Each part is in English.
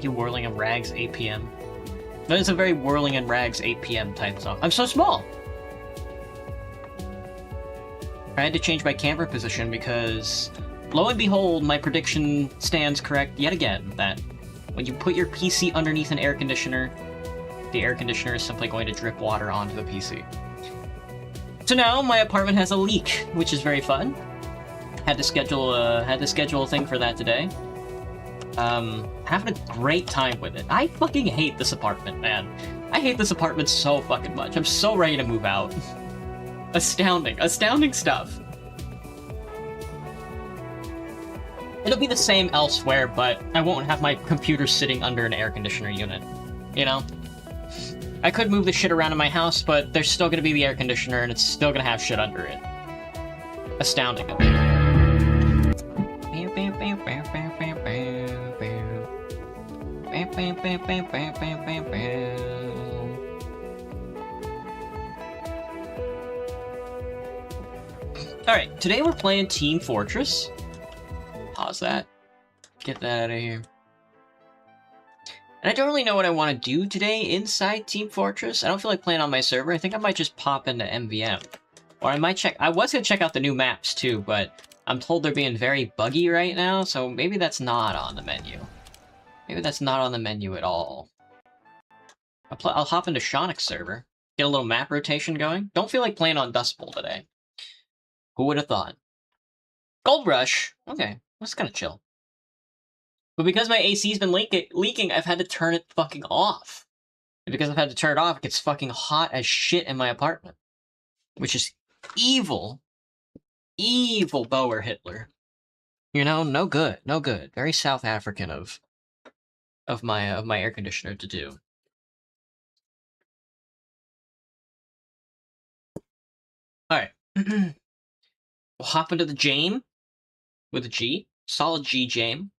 you Whirling in Rags 8 p.m. That is a very Whirling in Rags 8 p.m. type song. I'm so small! I had to change my camera position because, lo and behold, my prediction stands correct yet again, that when you put your PC underneath an air conditioner, the air conditioner is simply going to drip water onto the PC. So now my apartment has a leak, which is very fun. Had to schedule a thing for that today. Having a great time with it. I fucking hate this apartment, man. I hate this apartment so fucking much. I'm so ready to move out. Astounding stuff. It'll be the same elsewhere, but I won't have my computer sitting under an air conditioner unit. You know? I could move the shit around in my house, but there's still gonna be the air conditioner, and it's still gonna have shit under it. Astounding. Alright, today we're playing Team Fortress. Pause that. Get that out of here. And I don't really know what I want to do today inside Team Fortress. I don't feel like playing on my server. I think I might just pop into MVM. Or I might check... I was going to check out the new maps too, but I'm told they're being very buggy right now, so maybe that's not on the menu. Maybe that's not on the menu at all. I'll hop into Shonic's server. Get a little map rotation going. Don't feel like playing on Dust Bowl today. Who would have thought? Gold Rush! Okay, that's kind of chill. But because my AC's been leaking, I've had to turn it fucking off. And because I've had to turn it off, it gets fucking hot as shit in my apartment. Which is evil. Evil Boer Hitler. You know, no good, no good. Very South African of my air conditioner to do. Alright. We'll hop into the Jame with a G. Solid G Jame.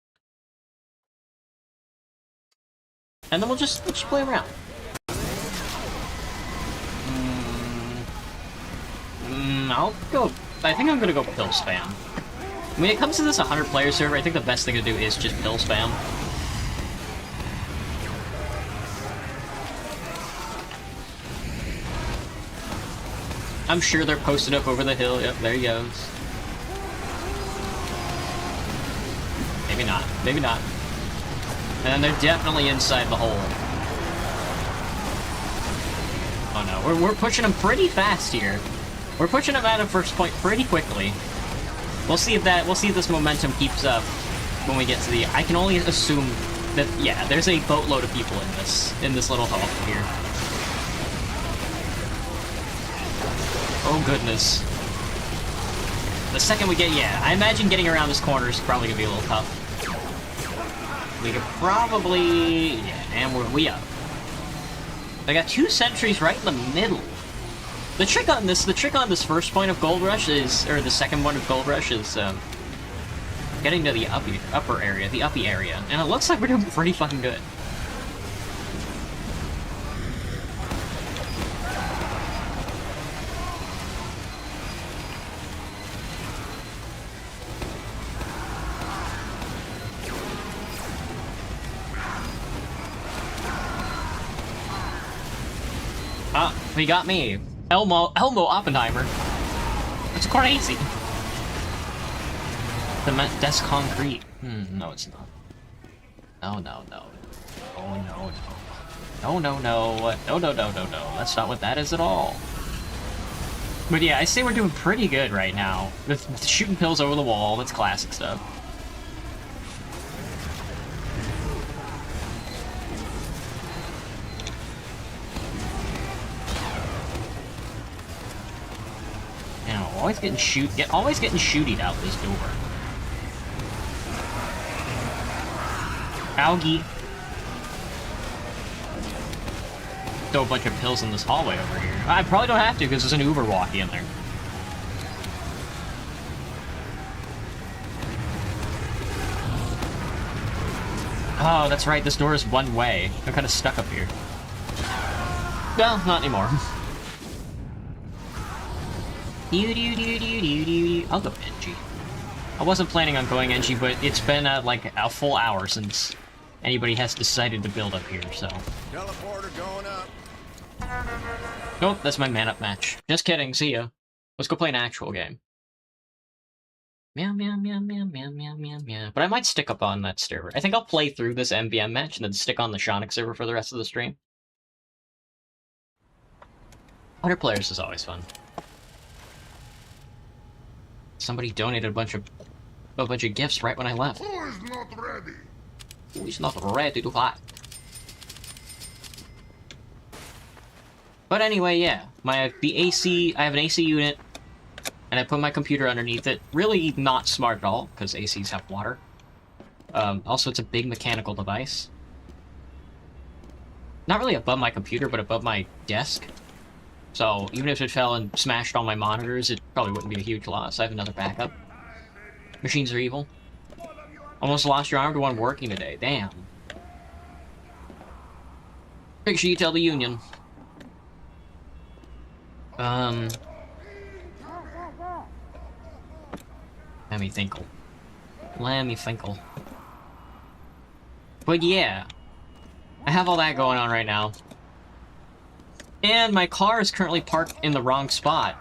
And then we'll just play around. I'll go... I think I'm gonna go pill spam. When it comes to this 100-player server, I think the best thing to do is just pill spam. I'm sure they're posted up over the hill. Yep, there he goes. Maybe not. Maybe not. And they're definitely inside the hole. Oh no, we're pushing them pretty fast here. We're pushing them out of first point pretty quickly. We'll see if this momentum keeps up when we get to the... I can only assume that, yeah, there's a boatload of people in this little hall here. Oh goodness. The second we get, yeah, I imagine getting around this corner is probably gonna be a little tough. We could probably... yeah, and we up. I got 2 sentries right in the middle. The trick on this first point of Gold Rush is, or the second one of Gold Rush is, getting to the upper area, the uppy area, and it looks like we're doing pretty fucking good. Ah, he got me. Elmo Oppenheimer. It's crazy. That's concrete. No it's not. No. Oh no. No. That's not what that is at all. But yeah, I say we're doing pretty good right now. With shooting pills over the wall, that's classic stuff. Always getting shootied out this door. Algae. Throw a bunch of pills in this hallway over here. I probably don't have to because there's an Uber walkie in there. Oh, that's right. This door is one way. I'm kind of stuck up here. Well, not anymore. I'll go NG. I wasn't planning on going NG, but it's been like a full hour since anybody has decided to build up here, so. Teleporter going up. Nope, that's my man-up match. Just kidding, see ya. Let's go play an actual game. Meow, meow, meow, meow, meow, meow, meow, meow. But I might stick up on that server. I think I'll play through this MVM match and then stick on the Shonic server for the rest of the stream. 100 players is always fun. Somebody donated a bunch of gifts right when I left. Who is not ready? Who is not ready to fight? But anyway, yeah. I have an AC unit, and I put my computer underneath it. Really not smart at all, because ACs have water. Also, it's a big mechanical device. Not really above my computer, but above my desk. So, even if it fell and smashed all my monitors, it probably wouldn't be a huge loss. I have another backup. Machines are evil. Almost lost your arm to one working today. Damn. Make sure you tell the union. Let me think. But yeah. I have all that going on right now. And my car is currently parked in the wrong spot.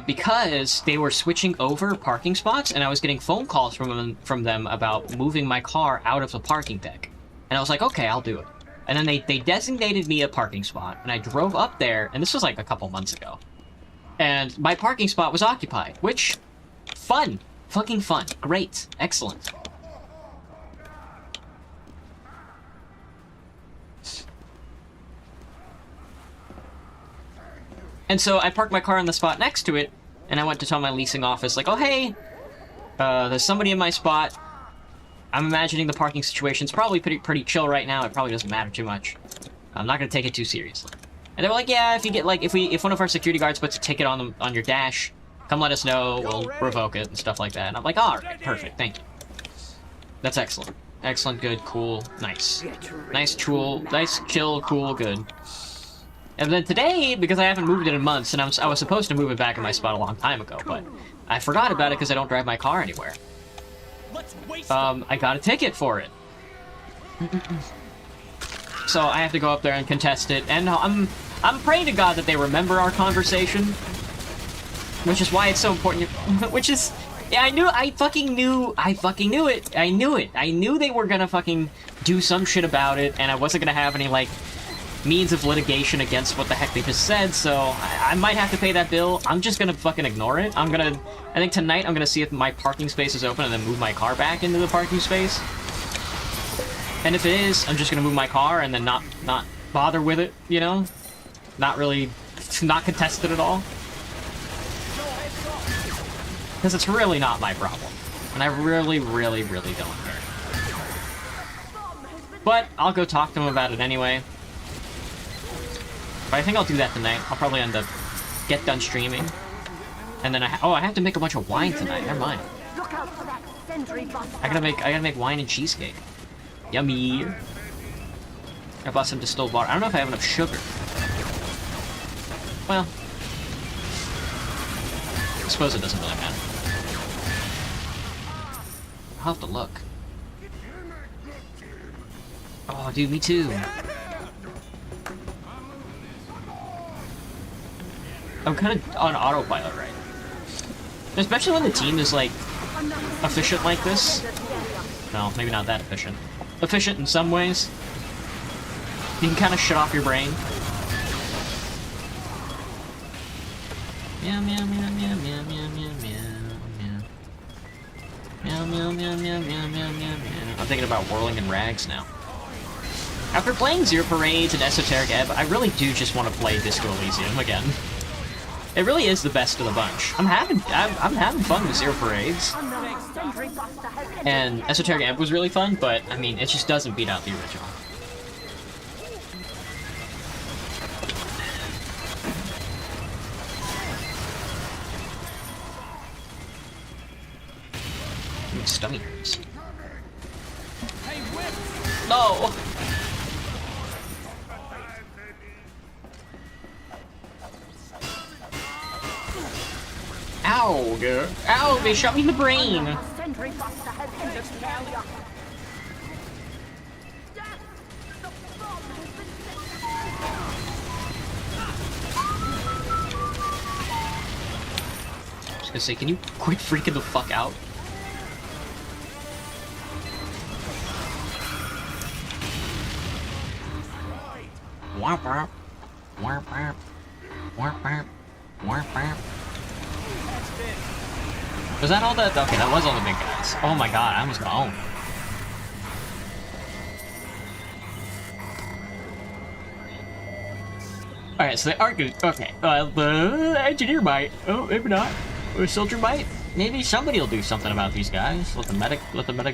Because they were switching over parking spots, and I was getting phone calls from them about moving my car out of the parking deck. And I was like, okay, I'll do it. And then they designated me a parking spot, and I drove up there, and this was like a couple months ago. And my parking spot was occupied, which, fun. Fucking fun. Great. Excellent. And so I parked my car in the spot next to it, and I went to tell my leasing office, like, oh, hey, there's somebody in my spot. I'm imagining the parking situation's probably pretty chill right now. It probably doesn't matter too much. I'm not gonna take it too seriously. And they were like, yeah, if you get, like, if one of our security guards puts a ticket on your dash, come let us know, we'll revoke it and stuff like that. And I'm like, all right, perfect, thank you. That's excellent. Excellent, good, cool, nice. Nice, chill, cool, good. And then today, because I haven't moved it in months, and I was supposed to move it back in my spot a long time ago, but I forgot about it because I don't drive my car anywhere. I got a ticket for it. So I have to go up there and contest it, and I'm praying to God that they remember our conversation, which is why it's so important. Which is, yeah, I fucking knew it. I knew they were gonna fucking do some shit about it, and I wasn't gonna have any, like, means of litigation against what the heck they just said, so I might have to pay that bill. I'm just gonna fucking ignore it. I think tonight I'm gonna see if my parking space is open and then move my car back into the parking space. And if it is, I'm just gonna move my car and then not bother with it, you know? Not contest it at all. Because it's really not my problem. And I really, really, really don't care. But I'll go talk to them about it anyway. But I think I'll do that tonight. I'll probably end up get done streaming. And then I have to make a bunch of wine tonight. Never mind. I gotta make wine and cheesecake. Yummy. I bought some distilled water. I don't know if I have enough sugar. Well, I suppose it doesn't really matter. I'll have to look. Oh, dude, me too. I'm kind of on autopilot right now. Especially when the team is, like, efficient like this. No, maybe not that efficient. Efficient in some ways. You can kind of shut off your brain. Meow, meow, meow, meow, meow, meow, meow, meow. Meow, meow, meow, meow, meow, meow, meow. I'm thinking about whirling in rags now. After playing Zero Parades and Esoteric Ebb, I really do just want to play Disco Elysium again. It really is the best of the bunch. I'm having fun with Zero Parades. And Esoteric Ebb was really fun, but, I mean, it just doesn't beat out the original. My stomach hurts. No! Ow, girl. Ow, they shot me in the brain. was gonna say, can you quit freaking the fuck out? Warp warp. Warp warp. Warp warp. Warp warp. Was that all the... Okay, that was all the big guys. Oh my god, I almost got home. Alright, so they are good. Okay, the engineer might. Oh, maybe not. Or soldier might. Maybe somebody will do something about these guys. Let the medic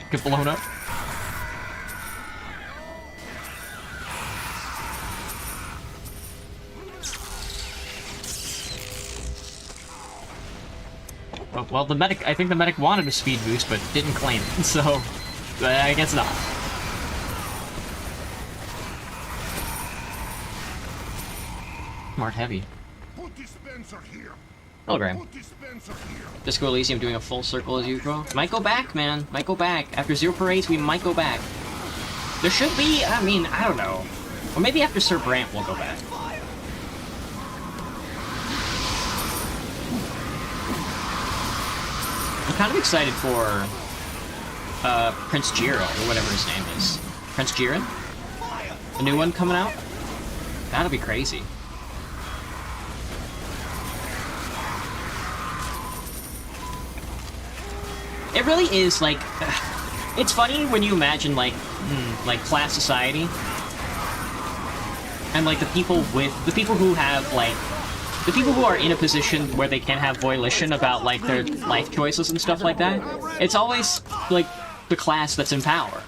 get blown up. Well, the medic, I think the medic wanted a speed boost, but didn't claim it, so I guess not. Smart heavy. Telegram. Disco Elysium doing a full circle as usual. Might go back, man. Might go back. After 0 parades, we might go back. There should be, I mean, I don't know. Or maybe after Sir Brant, we'll go back. I'm kind of excited for Prince Jiro, or whatever his name is. Prince Jiren? The new one coming out? That'll be crazy. It really is, like... It's funny when you imagine, like class society. And, like, the people who have, like... The people who are in a position where they can have volition about, like, their life choices and stuff like that, it's always, like, the class that's in power.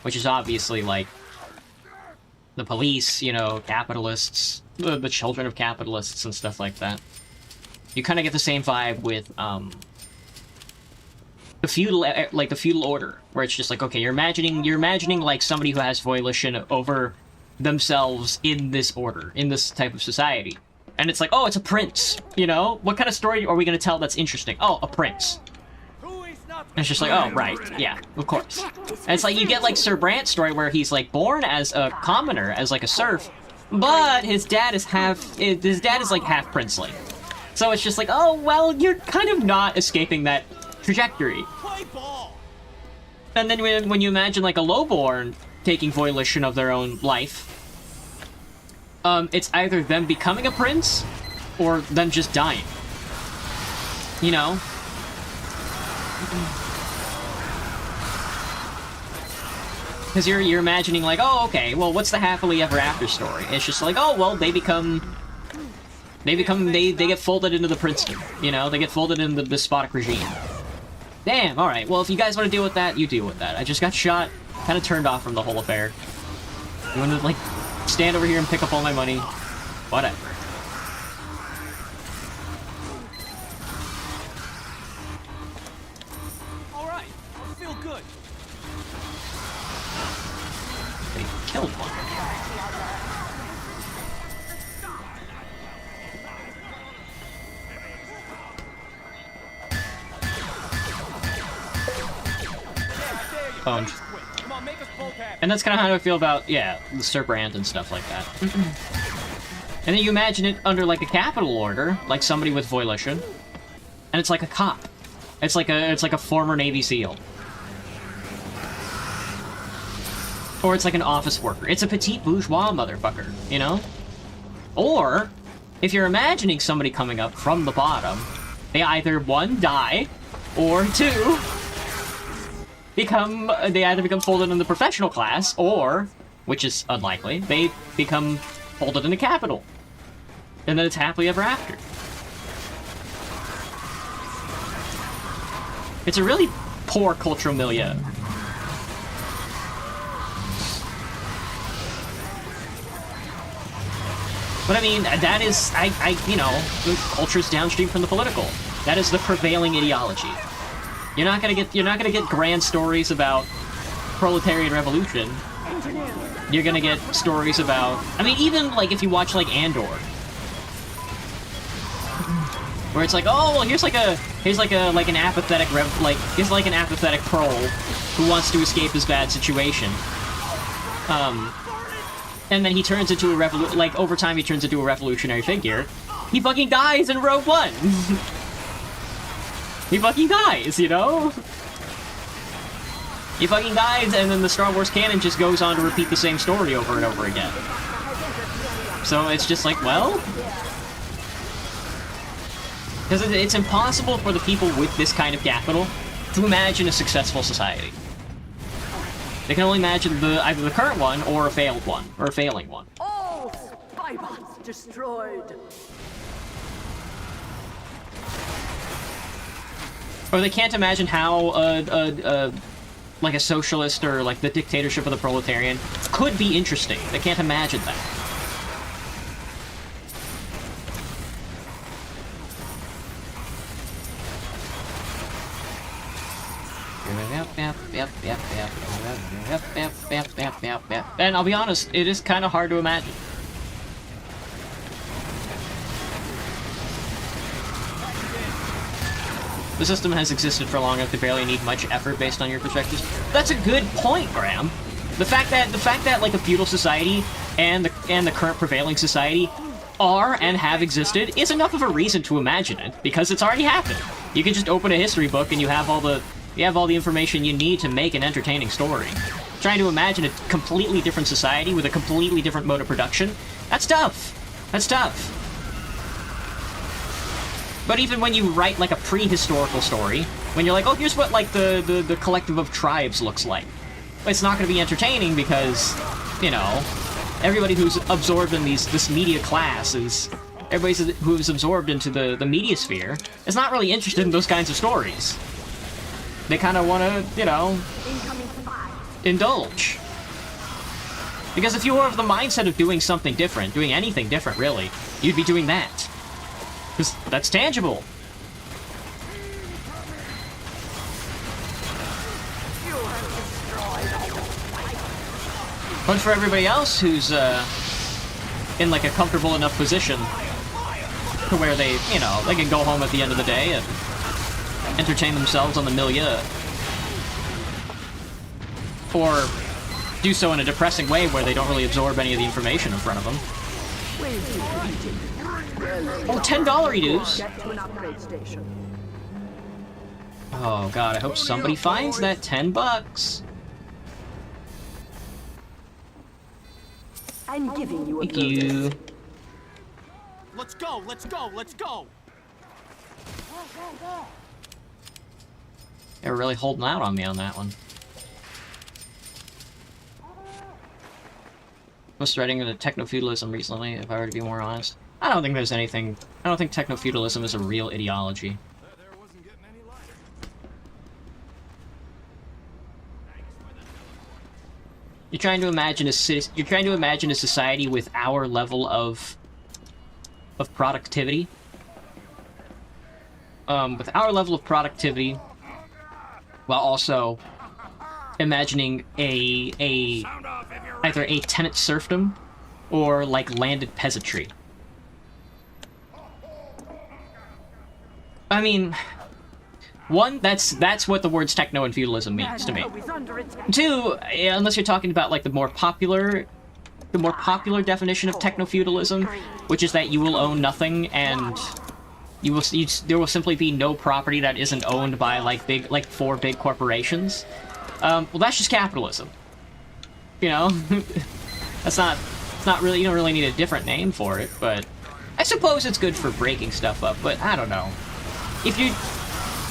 Which is obviously, like, the police, you know, capitalists, the children of capitalists and stuff like that. You kind of get the same vibe with, the feudal order, where it's just like, okay, you're imagining, like, somebody who has volition over themselves in this order, in this type of society. And it's like, oh, it's a prince, you know? What kind of story are we going to tell that's interesting? Oh, a prince. And it's just like, oh, right, yeah, of course. And it's like, you get, like, Sir Brant's story where he's, like, born as a commoner, as, like, a serf, but his dad is like, half princely. So it's just like, oh, well, you're kind of not escaping that trajectory. And then when you imagine, like, a lowborn taking volition of their own life, it's either them becoming a prince, or them just dying. You know? Because you're imagining, like, oh, okay, well, what's the happily ever after story? It's just like, oh, well, they get folded into the princedom, you know? They get folded into the despotic regime. Damn, alright, well, if you guys want to deal with that, you deal with that. I just got shot, kind of turned off from the whole affair. You want to, like, stand over here and pick up all my money? Whatever. Alright, I feel good. They killed one. Owned. And that's kind of how I feel about, yeah, the Sir Brant and stuff like that. And then you imagine it under, like, a capital order, like somebody with volition, and it's like a cop. It's like a former Navy SEAL. Or it's like an office worker. It's a petite bourgeois motherfucker, you know? Or, if you're imagining somebody coming up from the bottom, they either, 1, die, or 2... they either become folded in the professional class, or, which is unlikely, they become folded in the capital. And then it's happily ever after. It's a really poor cultural milieu. But I mean, that is, you know, the culture's downstream from the political. That is the prevailing ideology. You're not gonna get grand stories about proletarian revolution. You're gonna get stories about, I mean, even like if you watch like Andor, where it's like, oh, well, here's like an apathetic an apathetic prole who wants to escape his bad situation. And then he turns into a over time he turns into a revolutionary figure. He fucking dies in Rogue One. He fucking dies, you know? He fucking dies, and then the Star Wars canon just goes on to repeat the same story over and over again. So it's just like, well... Because it's impossible for the people with this kind of capital to imagine a successful society. They can only imagine either the current one or a failed one, or a failing one. All spybots destroyed. Or they can't imagine how like a socialist or like the dictatorship of the proletarian could be interesting. They can't imagine that. And I'll be honest, it is kind of hard to imagine. The system has existed for long enough to barely need much effort based on your perspectives. That's a good point, Graham. The fact that like a feudal society and the current prevailing society are and have existed is enough of a reason to imagine it, because it's already happened. You can just open a history book and you have all the information you need to make an entertaining story. Trying to imagine a completely different society with a completely different mode of production, that's tough. That's tough. But even when you write like a prehistorical story, when you're like, oh, here's what like the collective of tribes looks like, it's not going to be entertaining because, you know, everybody who's absorbed in this media class is everybody who's absorbed into the media sphere is not really interested in those kinds of stories. They kind of want to, you know, indulge. Because if you were of the mindset of doing something different, doing anything different really, you'd be doing that. Because that's tangible. But for everybody else who's in like a comfortable enough position to where they, you know, they can go home at the end of the day and entertain themselves on the milieu. Or do so in a depressing way where they don't really absorb any of the information in front of them. Oh, $10 dues! Oh god, I hope somebody finds that $10. I'm giving you a Thank you. Let's go, let's go, let's go! They were really holding out on me on that one. I was threading into techno-feudalism recently, if I were to be more honest. I don't think there's anything... I don't think techno-feudalism is a real ideology. You're trying to imagine a society with our level of productivity. With our level of productivity, while also imagining either a tenant serfdom or like landed peasantry. I mean, one, that's what the words techno and feudalism means to me. Two, unless you're talking about like the more popular definition of techno-feudalism, which is that you will own nothing and there will simply be no property that isn't owned by like four big corporations. Well, that's just capitalism. You know, it's not really, you don't really need a different name for it, but I suppose it's good for breaking stuff up, but I don't know. If you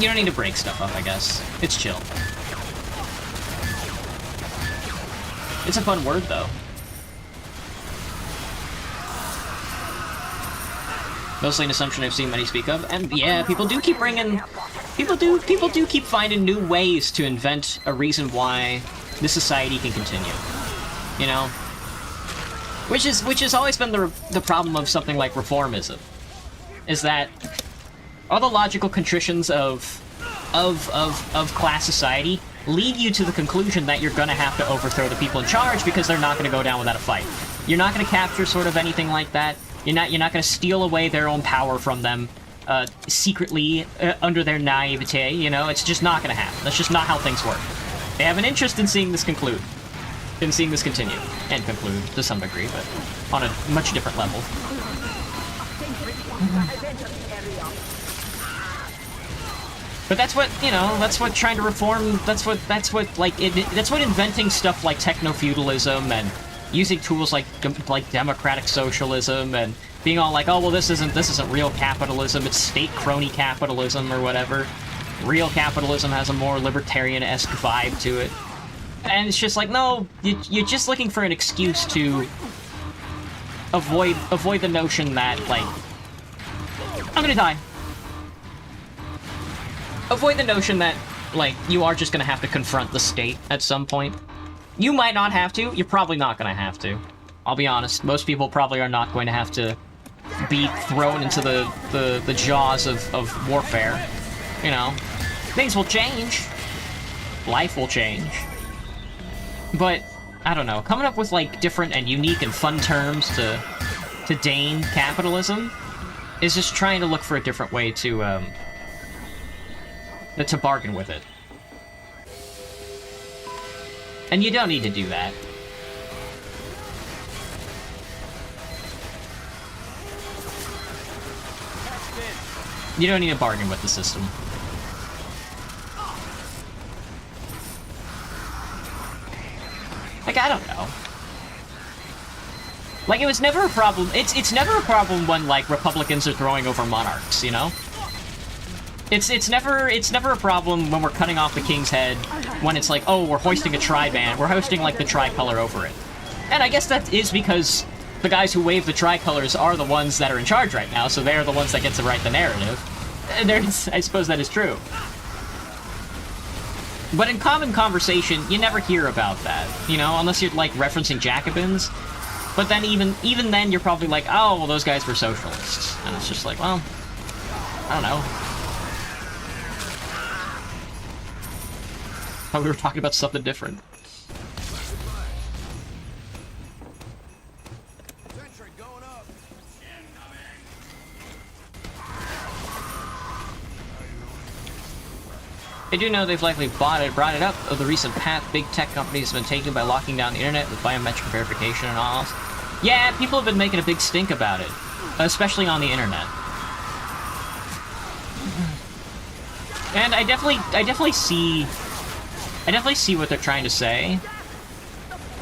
don't need to break stuff up, I guess. It's chill. It's a fun word, though. Mostly an assumption I've seen many speak of, and yeah, people do keep keep finding new ways to invent a reason why this society can continue. You know? Which has always been the problem of something like reformism. Is that all the logical contritions of class society lead you to the conclusion that you're gonna have to overthrow the people in charge because they're not gonna go down without a fight. You're not gonna capture sort of anything like that. You're not gonna steal away their own power from them secretly under their naivete. You know, it's just not gonna happen. That's just not how things work. They have an interest in seeing this continue and conclude to some degree, but on a much different level. But that's what, you know, that's what trying to reform, that's what inventing stuff like techno-feudalism and using tools like democratic socialism and being all like, oh, well, this isn't real capitalism, it's state crony capitalism or whatever. Real capitalism has a more libertarian-esque vibe to it. And it's just like, no, you're just looking for an excuse to avoid the notion that, like, I'm gonna die. Avoid the notion that, like, you are just gonna have to confront the state at some point. You might not have to. You're probably not gonna have to. I'll be honest. Most people probably are not going to have to be thrown into the jaws of warfare. You know, things will change. Life will change. But, I don't know. Coming up with, like, different and unique and fun terms to deign capitalism is just trying to look for a different way to bargain with it. And you don't need to do that. You don't need to bargain with the system. Like, I don't know. Like, it was never a problem. It's never a problem when, like, Republicans are throwing over monarchs, you know? It's never a problem when we're cutting off the king's head, when it's like, oh, we're hoisting a tri-band, we're hoisting, like, the tricolor over it. And I guess that is because the guys who wave the tricolors are the ones that are in charge right now, so they're the ones that get to write the narrative. And I suppose that is true. But in common conversation, you never hear about that, you know, unless you're, like, referencing Jacobins. But then even then, you're probably like, oh, well, those guys were socialists. And it's just like, well, I don't know. Thought we were talking about something different. Sentry going up. I do know they've likely brought it up of the recent path big tech companies have been taking by locking down the internet with biometric verification and all. Yeah, people have been making a big stink about it, especially on the internet. And I definitely see what they're trying to say.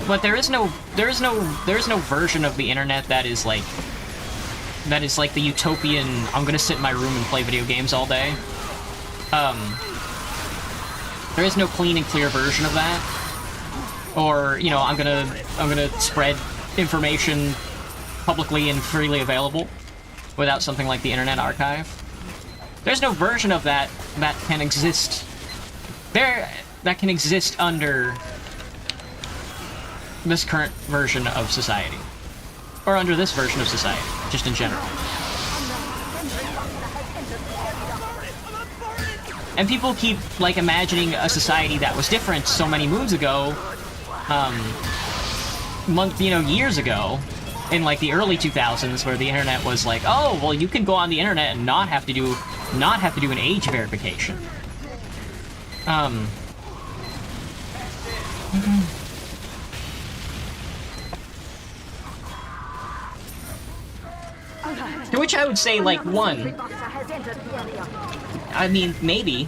But there is no version of the internet that is like the utopian, I'm gonna sit in my room and play video games all day. There is no clean and clear version of that. Or, you know, I'm gonna spread information publicly and freely available without something like the Internet Archive. There's no version of that that can exist under this current version of society. Or under this version of society, just in general. And people keep, like, imagining a society that was different so many moons ago, years ago, in, like, the early 2000s, where the internet was like, oh, well, you can go on the internet and not have to do an age verification. To which I would say, like, one, I mean, maybe,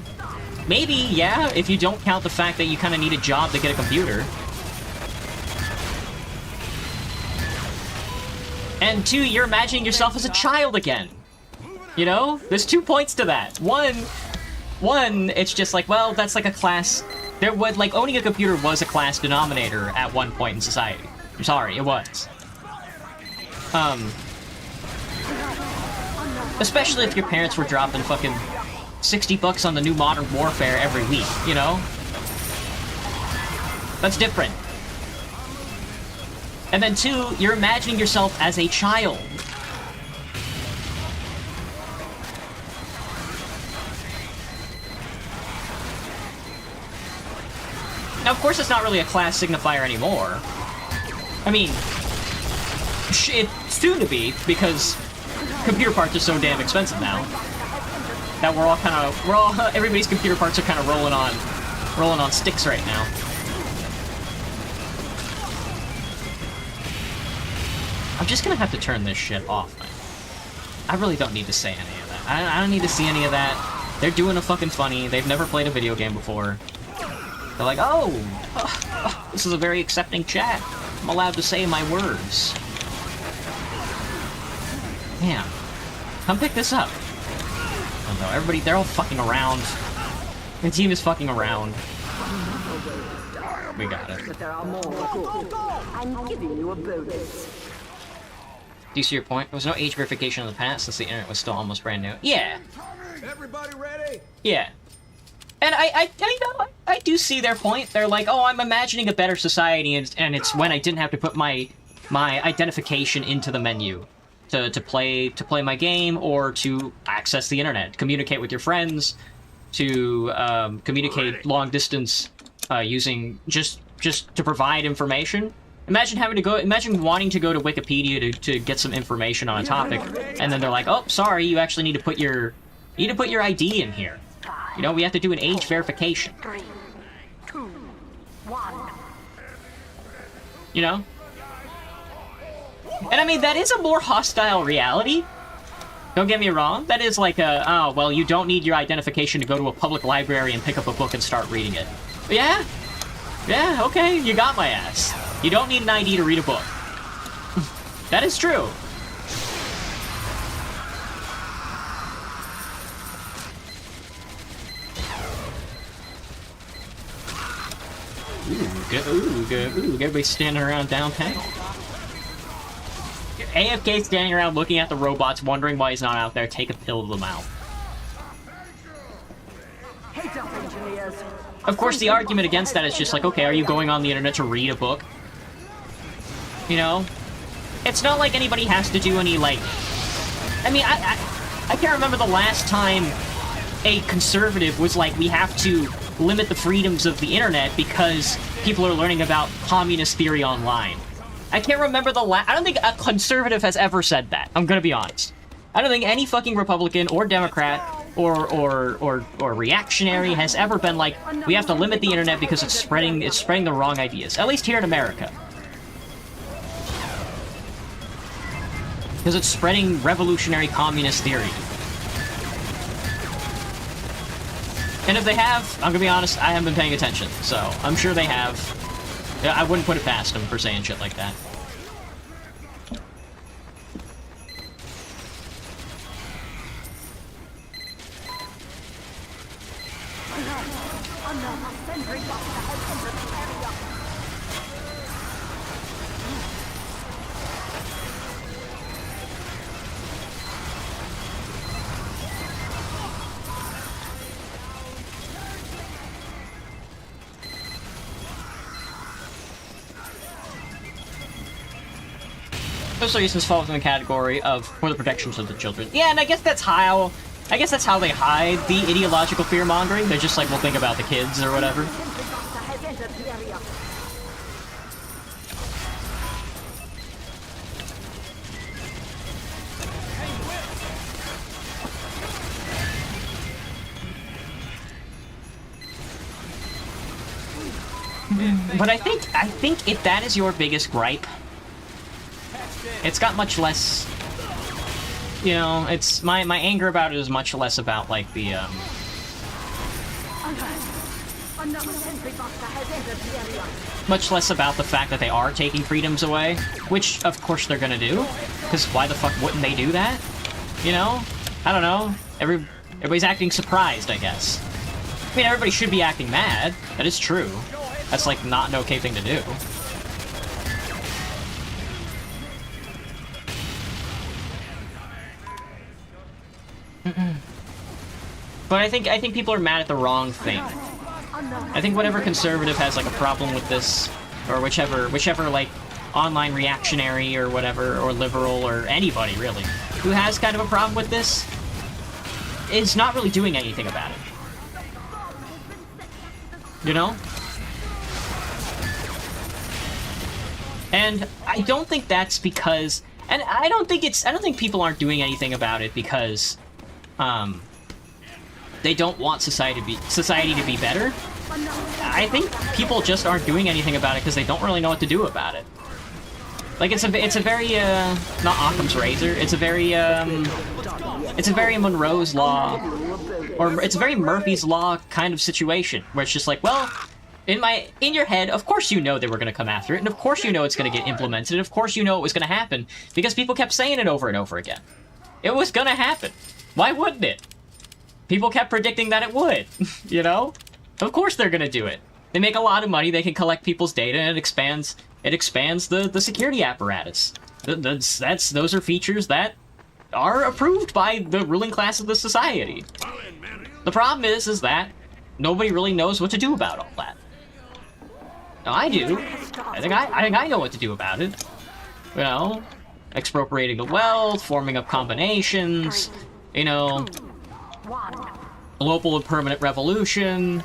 yeah, if you don't count the fact that you kind of need a job to get a computer. And two, you're imagining yourself as a child again. You know? There's 2 points to that. One, it's just like, well, that's like a class. Owning a computer was a class denominator at one point in society. I'm sorry, it was. Especially if your parents were dropping fucking $60 on the new Modern Warfare every week, you know? That's different. And then two, you're imagining yourself as a child. Now, of course, it's not really a class signifier anymore. I mean, it's soon to be, because computer parts are so damn expensive now. That everybody's computer parts are kind of rolling on sticks right now. I'm just gonna have to turn this shit off, man. I really don't need to say any of that. I don't need to see any of that. They're doing a fucking funny. They've never played a video game before. They're like, oh, this is a very accepting chat. I'm allowed to say my words. Damn. Come pick this up. I don't know, everybody, they're all fucking around. The team is fucking around. We got it. But there are more. I'm giving you a bonus. Do you see your point? There was no age verification in the past since the internet was still almost brand new. Yeah. Everybody ready? Yeah. And I do see their point. They're like, oh, I'm imagining a better society, and it's when I didn't have to put my identification into the menu to play my game or to access the internet, communicate with your friends, to communicate long distance using just to provide information. Imagine wanting to go to Wikipedia to get some information on a topic, and then they're like, oh, sorry, you actually need to put your ID in here. You know, we have to do an age verification. 3, 2, 1. You know? And I mean, that is a more hostile reality. Don't get me wrong. That is like oh, well, you don't need your identification to go to a public library and pick up a book and start reading it. But yeah. Yeah, okay, you got my ass. You don't need an ID to read a book. That is true. Ooh, good. Everybody's standing around downtown. AFK standing around looking at the robots, wondering why he's not out there. Take a pill of them out. Heads up, engineers. Of course, the argument against that is just like, okay, are you going on the internet to read a book? You know? It's not like anybody has to do any, like... I mean, I can't remember the last time a conservative was like, we have to limit the freedoms of the internet because people are learning about communist theory online. I can't remember I don't think a conservative has ever said that. I'm gonna be honest. I don't think any fucking Republican or Democrat or reactionary has ever been like, we have to limit the internet because it's spreading the wrong ideas. At least here in America. Because it's spreading revolutionary communist theory. And if they have, I'm gonna be honest, I haven't been paying attention, so I'm sure they have. I wouldn't put it past them for saying shit like that. Those reasons fall within the category of for the protections of the children. Yeah, and I guess that's how they hide the ideological fear-mongering. They're just like, we'll think about the kids or whatever. But I think if that is your biggest gripe, it's got much less, you know, it's, my anger about it is much less about, like, the, much less about the fact that they are taking freedoms away, which, of course, they're gonna do, because why the fuck wouldn't they do that? You know? I don't know. Everybody's acting surprised, I guess. I mean, everybody should be acting mad. That is true. That's, like, not an okay thing to do. But I think people are mad at the wrong thing. I think whatever conservative has like a problem with this, or whichever like online reactionary or whatever, or liberal or anybody really, who has kind of a problem with this, is not really doing anything about it. You know? And I don't think that's because, and I don't think people aren't doing anything about it because they don't want society to be better. I think people just aren't doing anything about it because they don't really know what to do about it. Like, it's a very, not Occam's razor, it's a very Monroe's Law Or it's a very Murphy's Law kind of situation, where it's just like, well, in your head, of course you know they were going to come after it, and of course you know it's going to get implemented, and of course you know it was going to happen, because people kept saying it over and over again. It was going to happen. Why wouldn't it? People kept predicting that it would, you know? Of course they're going to do it. They make a lot of money, they can collect people's data, and it expands the security apparatus. Those are features that are approved by the ruling class of the society. The problem is that nobody really knows what to do about all that. Now, I do. I think I know what to do about it. You know, expropriating the wealth, forming up combinations, you know, global and permanent revolution,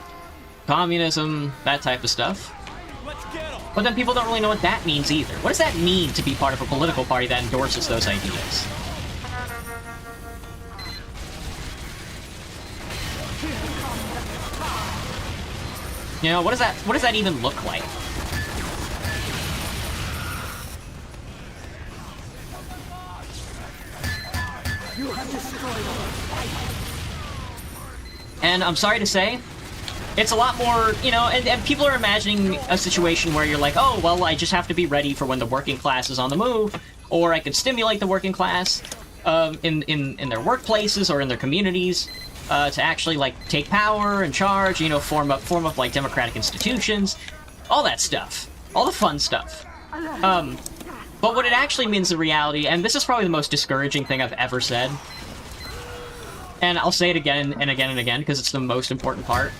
communism, that type of stuff. But then people don't really know what that means either. What does that mean to be part of a political party that endorses those ideas? You know, what does that even look like? And I'm sorry to say, it's a lot more, you know, and people are imagining a situation where you're like, oh, well, I just have to be ready for when the working class is on the move, or I can stimulate the working class in their workplaces or in their communities. To actually, like, take power and charge, you know, form up, like, democratic institutions, all that stuff. All the fun stuff. But what it actually means in reality, and this is probably the most discouraging thing I've ever said, and I'll say it again and again and again, because it's the most important part.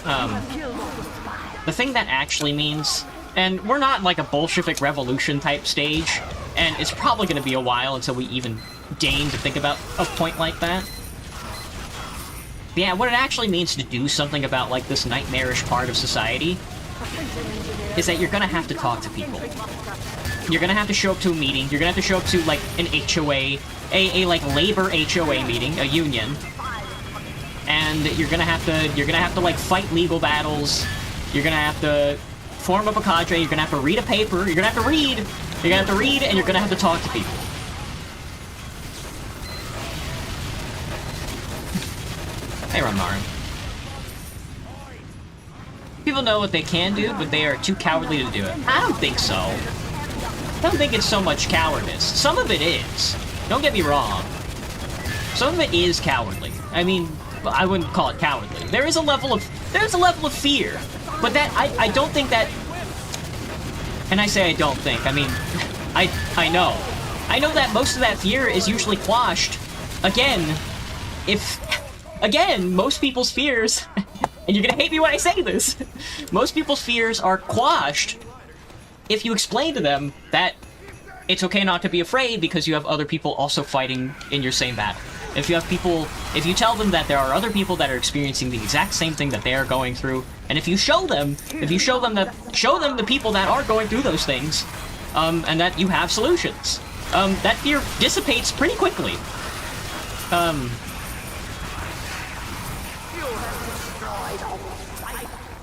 The thing that actually means, and we're not, like, a Bolshevik revolution type stage, and it's probably going to be a while until we even deign to think about a point like that. Yeah, what it actually means to do something about, like, this nightmarish part of society is that you're gonna have to talk to people. You're gonna have to show up to a meeting, you're gonna have to show up to, like, an HOA, like, labor HOA meeting, a union, and you're gonna have to, like, fight legal battles, you're gonna have to form up a cadre, you're gonna have to read a paper, you're gonna have to read, and you're gonna have to talk to people. Hey, Ramarin. People know what they can do, but they are too cowardly to do it. I don't think so. I don't think it's so much cowardice. Some of it is. Don't get me wrong. Some of it is cowardly. I mean, I wouldn't call it cowardly. There's a level of fear. But that, I don't think that... And I say I don't think, I mean, I know. I know that most of that fear is usually quashed. Again, most people's fears, and you're gonna hate me when I say this, most people's fears are quashed if you explain to them that it's okay not to be afraid because you have other people also fighting in your same battle. If you tell them that there are other people that are experiencing the exact same thing that they are going through, and if you show them the people that are going through those things, and that you have solutions, that fear dissipates pretty quickly.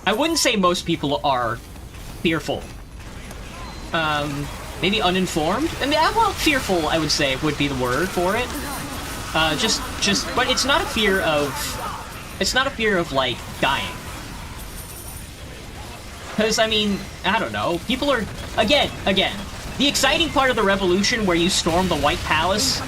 I wouldn't say most people are fearful. Maybe uninformed? I mean, well, fearful, I would say, would be the word for it. But it's not a fear of, like, dying. Because, I mean, I don't know, people are, again, the exciting part of the revolution where you storm the White Palace,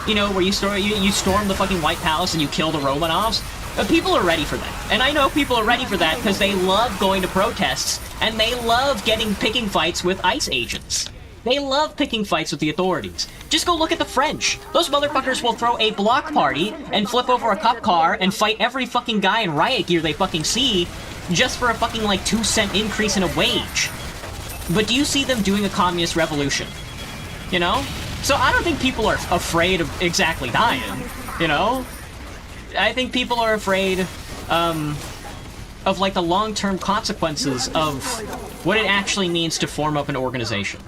you know, where you storm the fucking White Palace and you kill the Romanovs, people are ready for that. And I know people are ready for that because they love going to protests, and they love picking fights with ICE agents. They love picking fights with the authorities. Just go look at the French. Those motherfuckers will throw a block party and flip over a cop car and fight every fucking guy in riot gear they fucking see just for a fucking, like, 2-cent increase in a wage. But do you see them doing a communist revolution? You know? So I don't think people are afraid of exactly dying, you know? I think people are afraid of, like, the long-term consequences of what it actually means to form up an organization.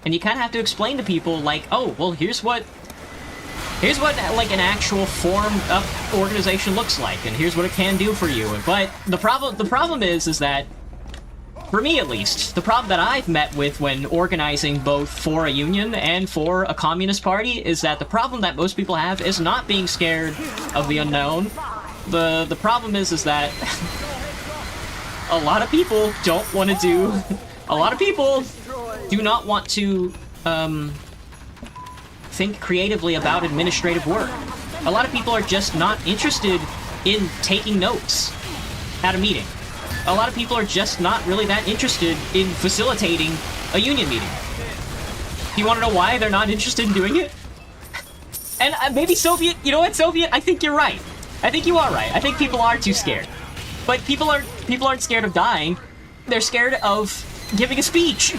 And you kind of have to explain to people, like, oh, well, here's what, like, an actual formed-up organization looks like, and here's what it can do for you. But the problem is that for me at least, the problem that I've met with when organizing both for a union and for a communist party is that the problem that most people have is not being scared of the unknown. The problem is that a lot of people don't want to do... A lot of people do not want to, think creatively about administrative work. A lot of people are just not interested in taking notes at a meeting. A lot of people are just not really that interested in facilitating a union meeting. Do you want to know why they're not interested in doing it? And maybe Soviet, you know what, Soviet? I think you're right. I think you are right. I think people are too scared. But people aren't scared of dying. They're scared of giving a speech.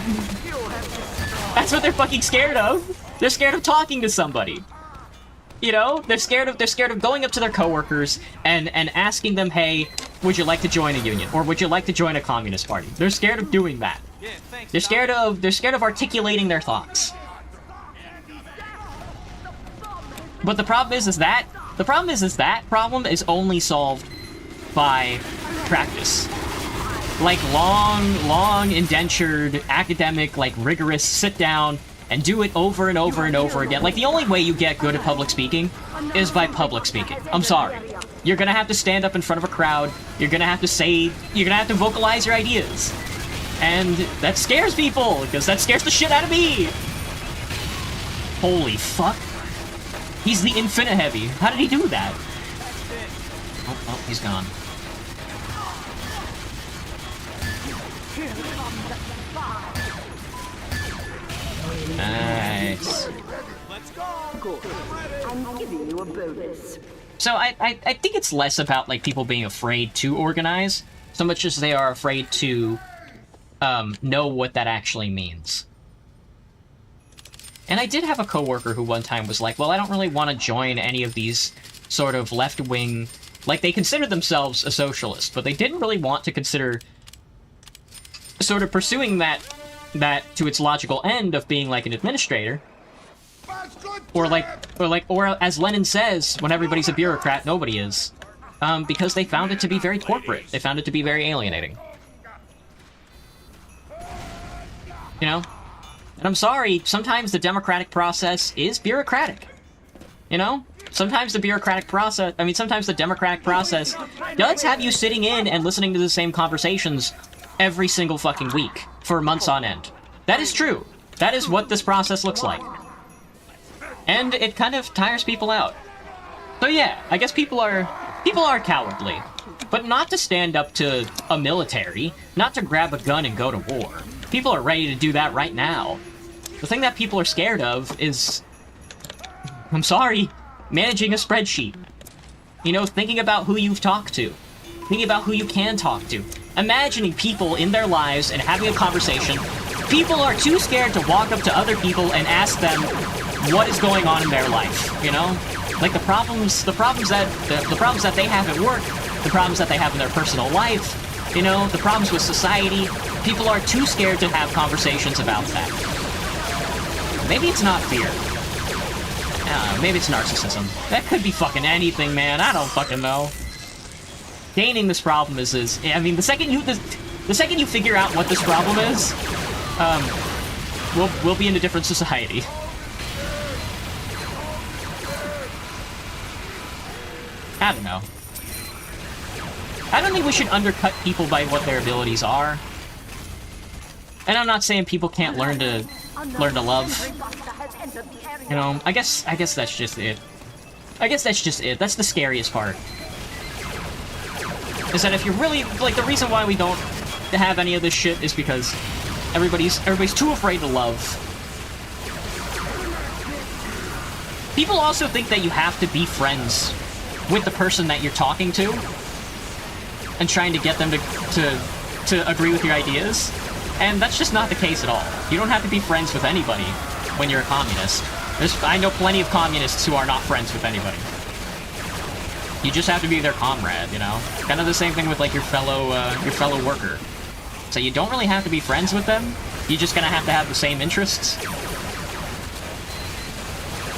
That's what they're fucking scared of. They're scared of talking to somebody. You know, they're scared of going up to their coworkers and asking them, "Hey, would you like to join a union, or would you like to join a communist party?" They're scared of doing that. They're scared of articulating their thoughts. But the problem is that problem is only solved by practice. Like long indentured academic, like rigorous sit down and do it over and over and over again. Like, the only way you get good at public speaking is by public speaking. I'm sorry. You're gonna have to stand up in front of a crowd. You're gonna have to vocalize your ideas. And that scares people, because that scares the shit out of me. Holy fuck. He's the infinite heavy. How did he do that? Oh, he's gone. Nice. Let's go. I'm giving you a bonus. So I think it's less about, like, people being afraid to organize, so much as they are afraid to know what that actually means. And I did have a coworker who one time was like, well, I don't really want to join any of these sort of left-wing... Like, they considered themselves a socialist, but they didn't really want to consider sort of pursuing that to its logical end of being like an administrator. Or as Lenin says, when everybody's a bureaucrat, nobody is. Because they found it to be very corporate. They found it to be very alienating. You know? And I'm sorry, sometimes the democratic process is bureaucratic. You know? Sometimes the democratic process does have you sitting in and listening to the same conversations every single fucking week for months on end. That is true. That is what this process looks like. And it kind of tires people out. So yeah, I guess people are cowardly, but not to stand up to a military, not to grab a gun and go to war. People are ready to do that right now. The thing that people are scared of is, I'm sorry, managing a spreadsheet. You know, thinking about who you've talked to. Thinking about who you can talk to. Imagining people in their lives and having a conversation. People are too scared to walk up to other people and ask them what is going on in their life, you know? Like the problems that they have at work, the problems that they have in their personal life, you know, the problems with society. People are too scared to have conversations about that. Maybe it's not fear. I don't know, maybe it's narcissism. That could be fucking anything, man. I don't fucking know. Gaining this problem is I mean, the second you figure out what this problem is, we'll be in a different society. I don't know. I don't think we should undercut people by what their abilities are. And I'm not saying people can't learn to love. You know, I guess that's just it. That's the scariest part. Is that if you're really, like, the reason why we don't have any of this shit is because everybody's too afraid to love. People also think that you have to be friends with the person that you're talking to and trying to get them to agree with your ideas. And that's just not the case at all. You don't have to be friends with anybody when you're a communist. I know plenty of communists who are not friends with anybody. You just have to be their comrade, you know? Kind of the same thing with, like, your fellow worker. So you don't really have to be friends with them. You're just gonna have to have the same interests.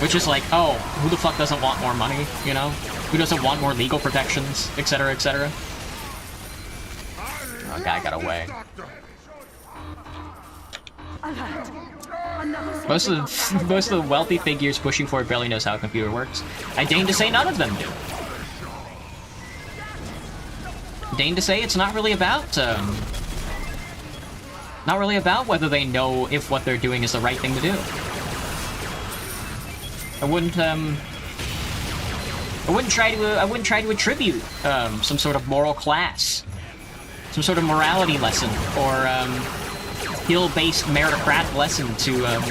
Which is like, oh, who the fuck doesn't want more money, you know? Who doesn't want more legal protections, etc., etc.? Oh, guy got away. Alert. Another Most of the wealthy figures pushing forward barely knows how a computer works. I deign to say none of them do. Deign to say it's not really about whether they know if what they're doing is the right thing to do. I wouldn't try to attribute some sort of moral class, some sort of morality lesson, or skill-based meritocratic lesson to a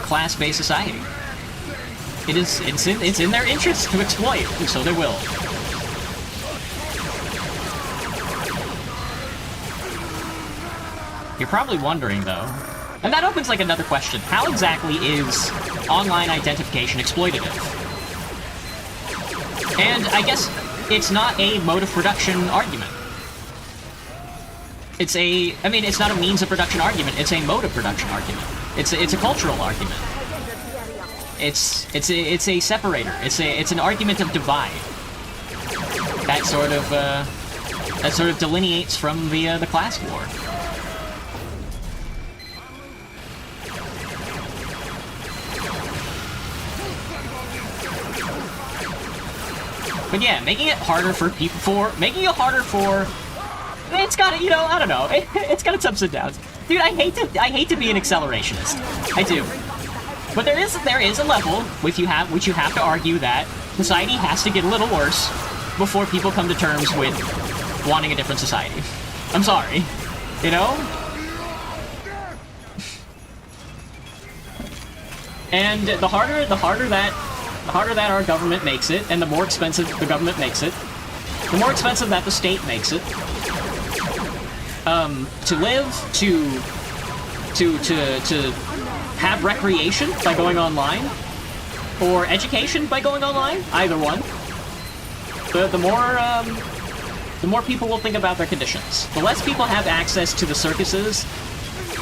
class-based society. It's in their interest to exploit, and so they will. You're probably wondering, though, and that opens like another question: how exactly is online identification exploitative? And I guess it's not a mode of production argument. It's not a means of production argument. It's a mode of production argument. It's a cultural argument. It's a separator. It's an argument of divide. That sort of delineates from the class war. But yeah, making it harder for people it's got, you know, I don't know. It's got its ups and downs. Dude, I hate to be an accelerationist. I do. But there is a level which you have to argue that society has to get a little worse before people come to terms with wanting a different society. I'm sorry. You know? And the harder that our government makes it, and the more expensive the government makes it, the more expensive that the state makes it, to live, to have recreation by going online, or education by going online, either one, the more people will think about their conditions. The less people have access to the circuses.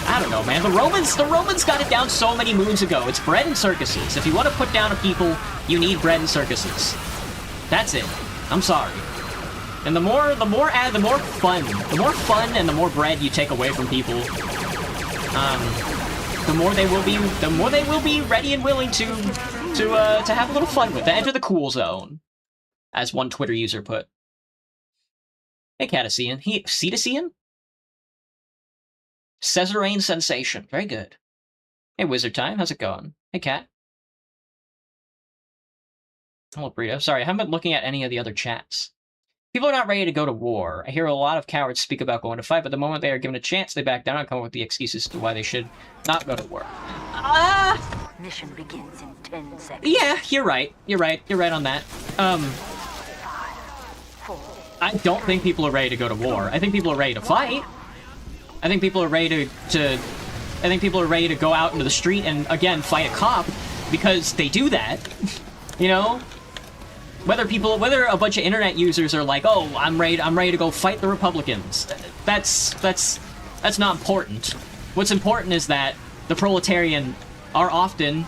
I don't know, man. The Romans got it down so many moons ago. It's bread and circuses. If you want to put down a people, you need bread and circuses. That's it. I'm sorry. And the more fun and the more bread you take away from people, the more they will be ready and willing to have a little fun with it. Enter the cool zone, as one Twitter user put. Hey, Catasian. Cetasian? Caesarine sensation. Very good. Hey, Wizard Time. How's it going? Hey, Cat. Hello, Burrito. Sorry, I haven't been looking at any of the other chats. People are not ready to go to war. I hear a lot of cowards speak about going to fight, but the moment they are given a chance, they back down and come up with the excuses to why they should not go to war. Mission begins in 10 seconds. Yeah, you're right. You're right on that. I don't think people are ready to go to war. I think people are ready to fight. I think people are ready to go out into the street and again fight a cop because they do that. You know? Whether a bunch of internet users are like, "Oh, I'm ready to go fight the Republicans." That's not important. What's important is that the proletarian are often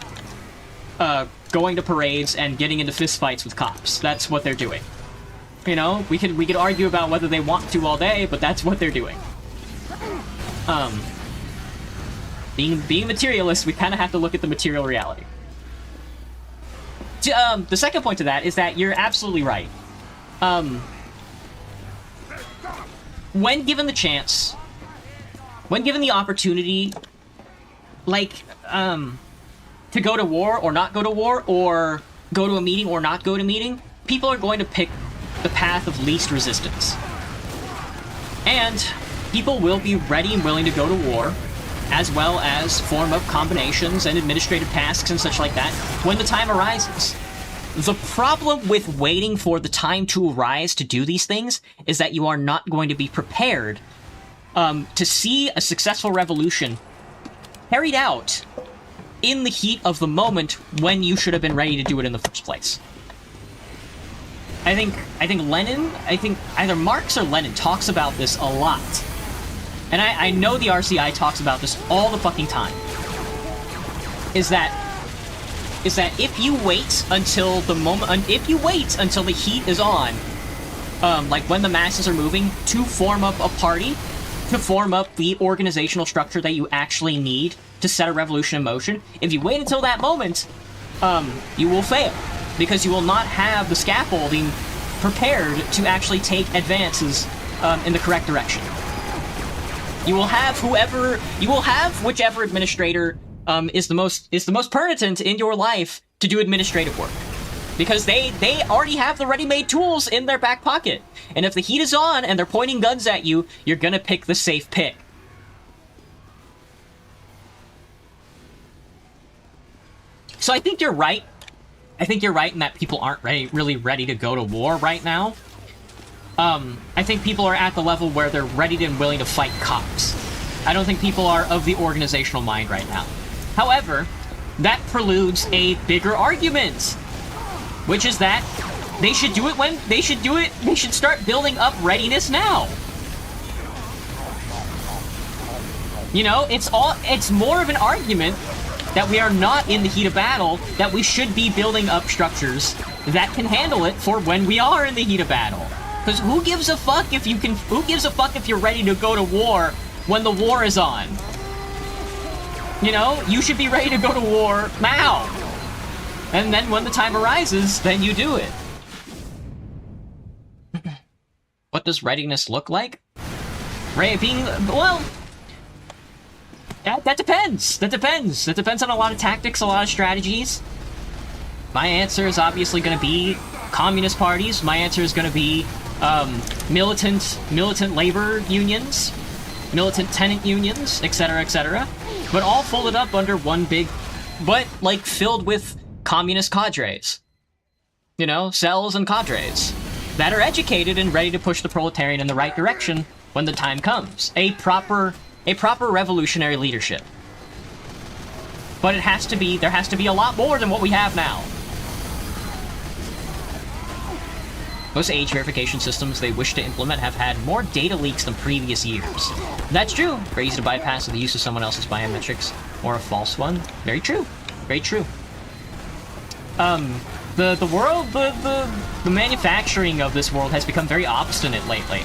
going to parades and getting into fistfights with cops. That's what they're doing. You know, we could argue about whether they want to all day, but that's what they're doing. Being materialist, we kind of have to look at the material reality. The second point to that is that you're absolutely right. When given the chance, when given the opportunity, like, to go to war or not go to war, or go to a meeting or not go to a meeting, people are going to pick the path of least resistance. And people will be ready and willing to go to war, as well as form up combinations and administrative tasks and such like that when the time arises. The problem with waiting for the time to arise to do these things is that you are not going to be prepared to see a successful revolution carried out in the heat of the moment when you should have been ready to do it in the first place. I think either Marx or Lenin talks about this a lot. And I know the RCI talks about this all the fucking time. Is that if you wait until the heat is on, like when the masses are moving, to form up a party, to form up the organizational structure that you actually need to set a revolution in motion, if you wait until that moment, you will fail. Because you will not have the scaffolding prepared to actually take advances in the correct direction. You will have whichever administrator is the most pertinent in your life to do administrative work. Because they already have the ready-made tools in their back pocket. And if the heat is on and they're pointing guns at you, you're gonna pick the safe pick. So I think you're right. I think you're right in that people aren't really ready to go to war right now. I think people are at the level where they're ready and willing to fight cops. I don't think people are of the organizational mind right now. However, that preludes a bigger argument, which is that they should start building up readiness now. You know, it's more of an argument that we are not in the heat of battle, that we should be building up structures that can handle it for when we are in the heat of battle. Because who gives a fuck if you're ready to go to war when the war is on? You know, you should be ready to go to war now. And then when the time arises, then you do it. What does readiness look like? Well, that depends. That depends on a lot of tactics, a lot of strategies. My answer is obviously going to be communist parties. My answer is going to be militant labor unions, militant tenant unions, etc., etc. But all folded up under one big, but like filled with communist cadres. You know, cells and cadres that are educated and ready to push the proletariat in the right direction when the time comes. A proper revolutionary leadership. But there has to be a lot more than what we have now. Most age verification systems they wish to implement have had more data leaks than previous years. That's true. Very easy to bypass the use of someone else's biometrics or a false one. Very true. Very true. The world, the manufacturing of this world has become very obstinate lately.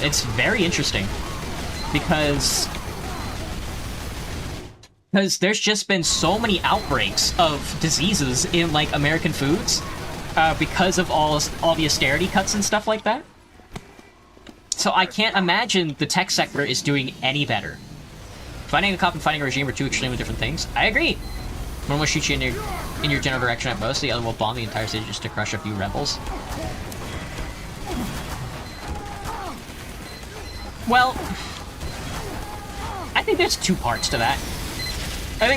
It's very interesting because there's just been so many outbreaks of diseases in like American foods because of all the austerity cuts and stuff like that. So I can't imagine the tech sector is doing any better. Finding a cop and fighting a regime are two extremely different things. I agree. One will shoot you in your general direction at most, the other will bomb the entire city just to crush a few rebels. Well, I think there's two parts to that. I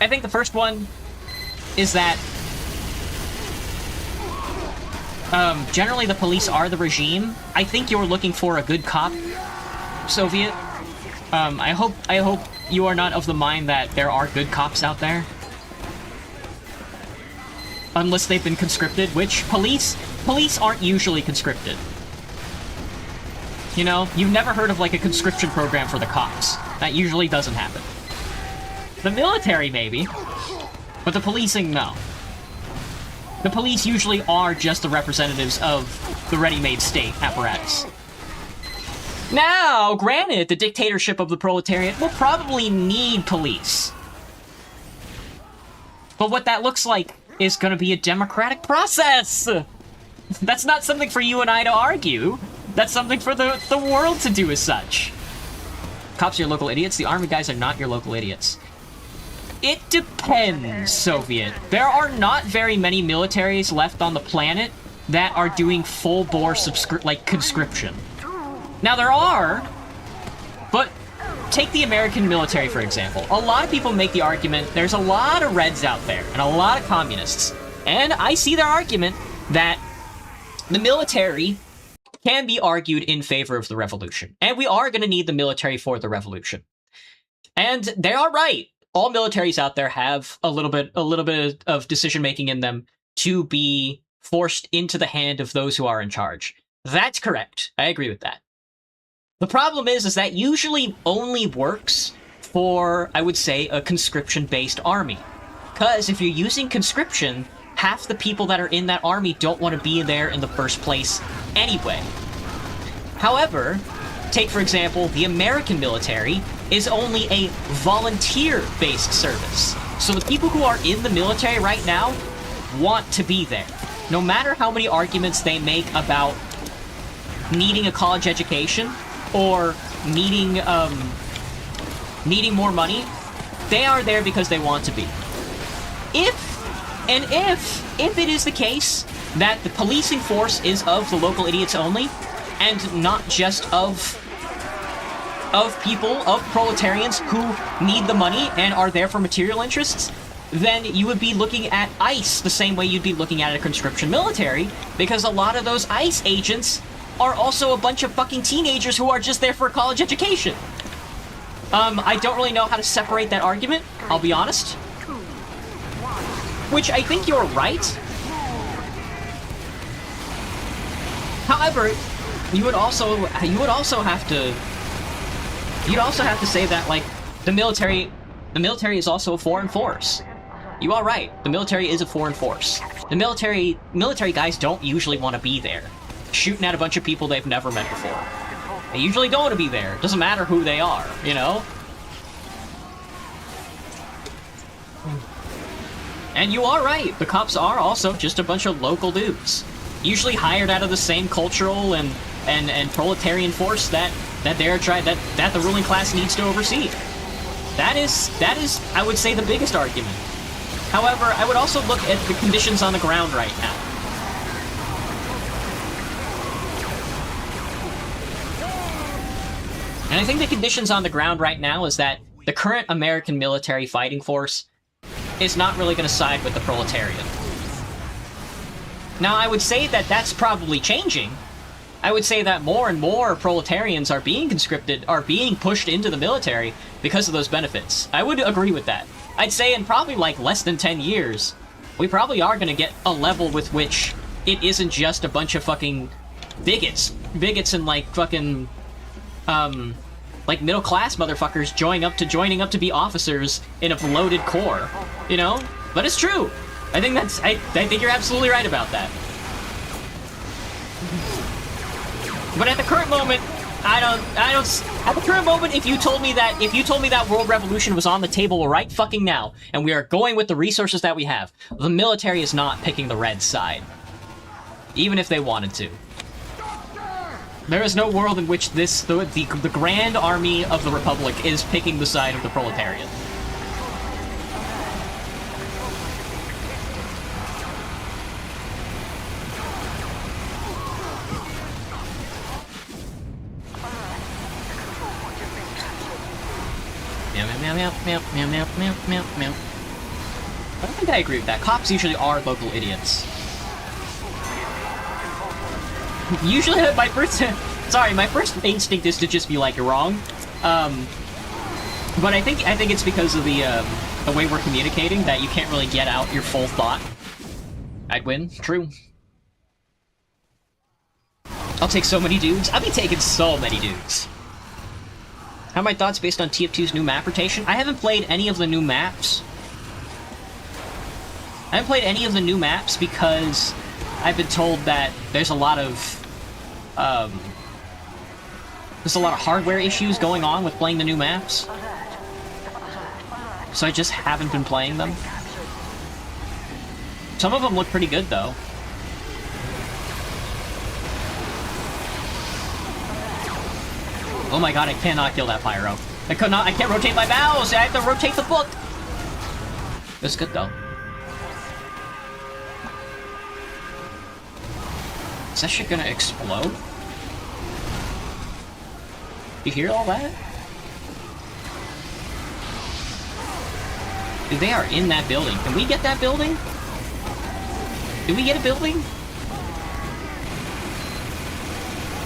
think the first one is that generally the police are the regime. I think you're looking for a good cop, Soviet. I hope you are not of the mind that there are good cops out there. Unless they've been conscripted, which police aren't usually conscripted. You know, you've never heard of like a conscription program for the cops. That usually doesn't happen. The military, maybe. But the policing, no. The police usually are just the representatives of the ready-made state apparatus. Now, granted, the dictatorship of the proletariat will probably need police. But what that looks like is going to be a democratic process! That's not something for you and I to argue. That's something for the world to do as such. Cops are your local idiots. The army guys are not your local idiots. It depends, Soviet. There are not very many militaries left on the planet that are doing full-bore conscription. Now, there are, but take the American military, for example. A lot of people make the argument, there's a lot of Reds out there, and a lot of communists. And I see their argument that the military can be argued in favor of the revolution. And we are going to need the military for the revolution. And they are right. All militaries out there have a little bit of decision-making in them to be forced into the hand of those who are in charge. That's correct. I agree with that. The problem is that usually only works for, I would say, a conscription-based army. Because if you're using conscription, half the people that are in that army don't want to be there in the first place anyway. However, take, for example, the American military is only a volunteer-based service. So the people who are in the military right now want to be there. No matter how many arguments they make about needing a college education or needing more money, they are there because they want to be. If it is the case that the policing force is of the local idiots only, and not just of people, of proletarians who need the money and are there for material interests, then you would be looking at ICE the same way you'd be looking at a conscription military, because a lot of those ICE agents are also a bunch of fucking teenagers who are just there for a college education. I don't really know how to separate that argument, I'll be honest. Which I think you're right. However, you'd also have to say that, like, the military is also a foreign force. You are right. The military is a foreign force. The military guys don't usually want to be there, shooting at a bunch of people they've never met before. They usually don't want to be there. It doesn't matter who they are, you know? And you are right. The cops are also just a bunch of local dudes, usually hired out of the same cultural and proletarian force that the ruling class needs to oversee. That is, I would say, the biggest argument. However, I would also look at the conditions on the ground right now. And I think the conditions on the ground right now is that the current American military fighting force is not really going to side with the proletariat. Now, I would say that that's probably changing. I would say that more and more proletarians are being conscripted, are being pushed into the military because of those benefits. I would agree with that. I'd say in probably, like, less than 10 years, we probably are going to get a level with which it isn't just a bunch of fucking bigots. Bigots and, like, fucking, like, middle-class motherfuckers joining up to be officers in a bloated corps, you know? But it's true. I think you're absolutely right about that. But at the current moment, at the current moment, if you told me that world revolution was on the table right fucking now, and we are going with the resources that we have, the military is not picking the red side. Even if they wanted to. There is no world in which the Grand Army of the Republic is picking the side of the proletariat. Meow, meow, meow, meow, meow, meow, meow, meow. I don't think I agree with that. Cops usually are local idiots. Usually, my first instinct is to just be like, you're wrong. But I think it's because of the way we're communicating that you can't really get out your full thought. I'd win. True. I'll take so many dudes. I'll be taking so many dudes. How are my thoughts based on Tf2's new map rotation? I haven't played any of the new maps. I haven't played any of the new maps because I've been told that there's a lot of hardware issues going on with playing the new maps. So I just haven't been playing them. Some of them look pretty good, though. Oh my god, I cannot kill that pyro. I can't rotate my mouse! I have to rotate the book! That's good, though. Is that shit gonna explode? You hear all that? Dude, they are in that building. Can we get that building? Did we get a building?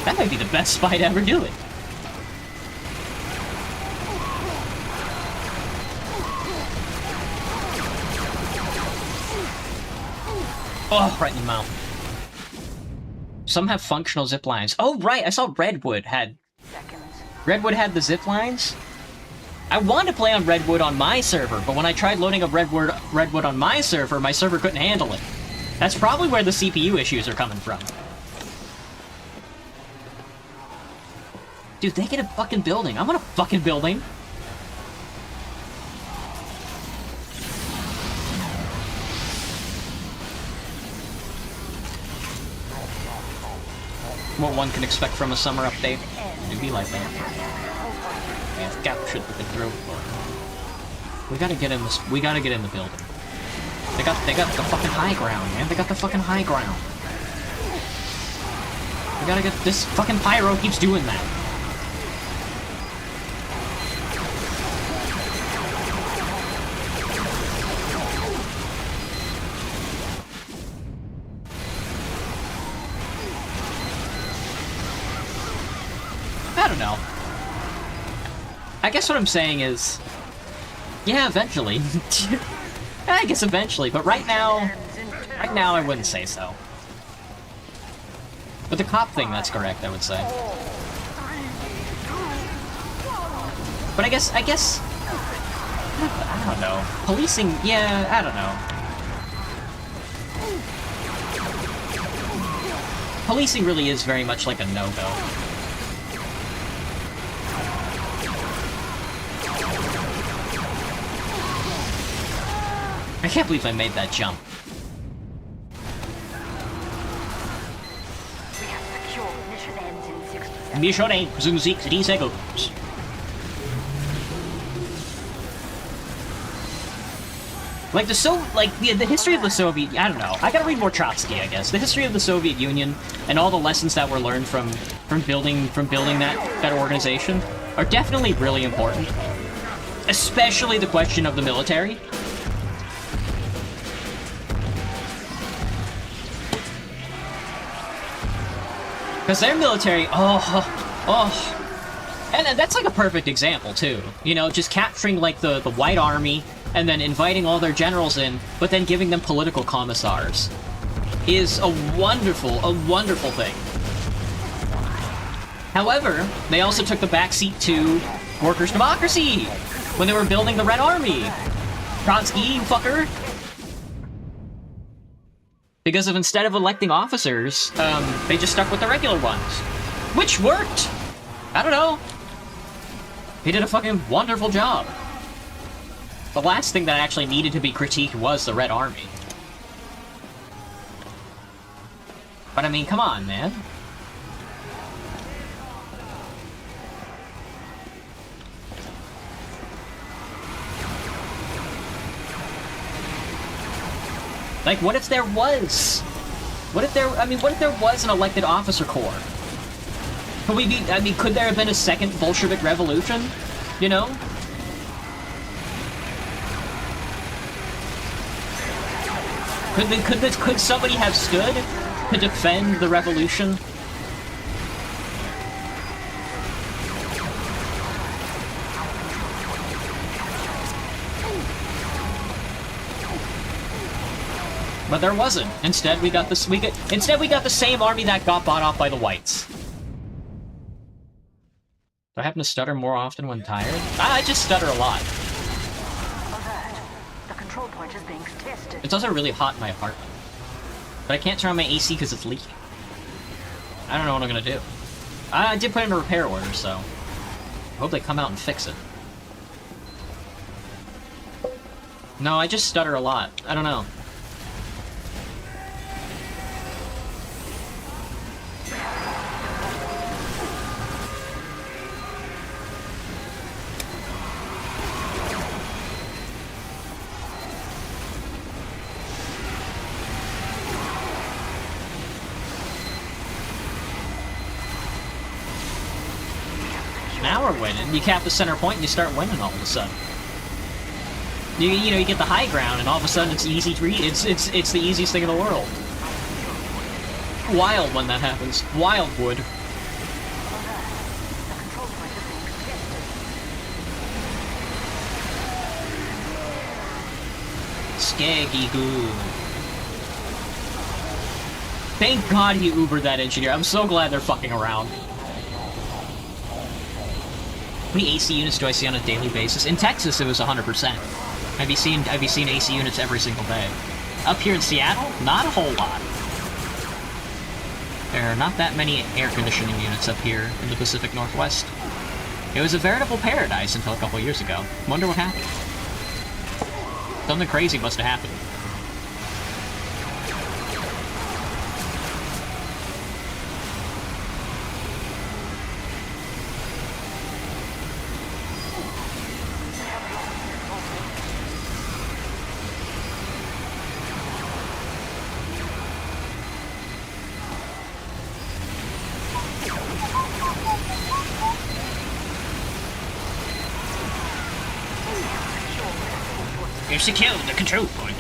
That might be the best spy to ever do it. Oh, right in the mouth. Some have functional zip lines. Oh, right, I saw Redwood had the zip lines. I wanted to play on Redwood on my server, but when I tried loading up Redwood on my server couldn't handle it. That's probably where the CPU issues are coming from. Dude, they get a fucking building. I want a fucking building. What one can expect from a summer update. Do be like that. We have captured the throat. We gotta get in this. We gotta get in the building. They got the fucking high ground, man. They got the fucking high ground. We gotta get this fucking pyro keeps doing that. I don't know. I guess what I'm saying is, yeah, eventually. I guess eventually, but right now I wouldn't say so. But the cop thing, that's correct, I would say. But I guess, I don't know. Policing, yeah, I don't know. Policing really is very much like a no-go. I can't believe I made that jump. We have secured mission ends in 60 seconds. Mission ends in 60 seconds. Like the history of the Soviet, I don't know. I gotta read more Trotsky, I guess. The history of the Soviet Union and all the lessons that were learned from building that organization are definitely really important. Especially the question of the military. Because their military, and that's like a perfect example too. You know, just capturing like the White Army and then inviting all their generals in, but then giving them political commissars is a wonderful thing. However, they also took the backseat to workers' democracy when they were building the Red Army. Trotsky, you fucker. Because if instead of electing officers, they just stuck with the regular ones. Which worked! I don't know. He did a fucking wonderful job. The last thing that actually needed to be critiqued was the Red Army. But I mean, come on, man. Like, what if there was? What if there was an elected officer corps? Could there have been a second Bolshevik revolution? You know? Could somebody have stood to defend the revolution? But there wasn't. Instead, we got the same army that got bought off by the whites. Do I happen to stutter more often when tired? I just stutter a lot. Alert. The control point is being tested. It's also really hot in my apartment. But I can't turn on my AC because it's leaking. I don't know what I'm gonna do. I did put in a repair order, so I hope they come out and fix it. No, I just stutter a lot. I don't know. Now we're winning. You cap the center point and you start winning all of a sudden. You know, you get the high ground and all of a sudden it's easy to read. It's the easiest thing in the world. Wild when that happens. Wildwood. Skaggy goo. Thank God he Ubered that engineer. I'm so glad they're fucking around. How many AC units do I see on a daily basis? In Texas, it was 100%. I've been seeing AC units every single day. Up here in Seattle, not a whole lot. There are not that many air conditioning units up here in the Pacific Northwest. It was a veritable paradise until a couple years ago. Wonder what happened. Something crazy must have happened. You've secured the control point.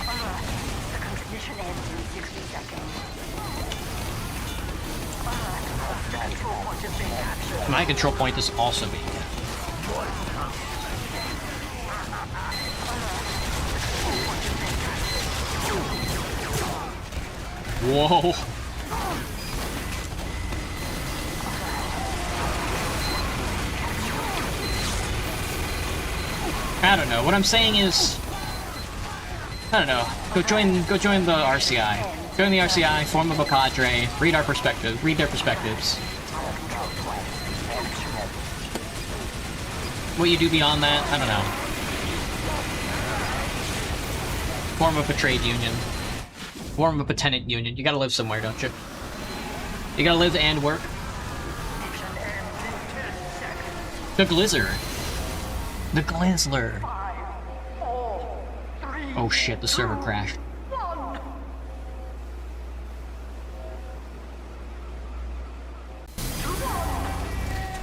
The transmission ends in 60 seconds. The control point is being captured. My control point is also being captured. Whoa. I don't know. What I'm saying is, I don't know. Go join the RCI. Join the RCI, form of a cadre, read their perspectives. What you do beyond that, I don't know. Form of a trade union. Form of a tenant union. You gotta live somewhere, don't you? You gotta live and work. The Glizzard. The Glizzler. Oh shit, the server crashed.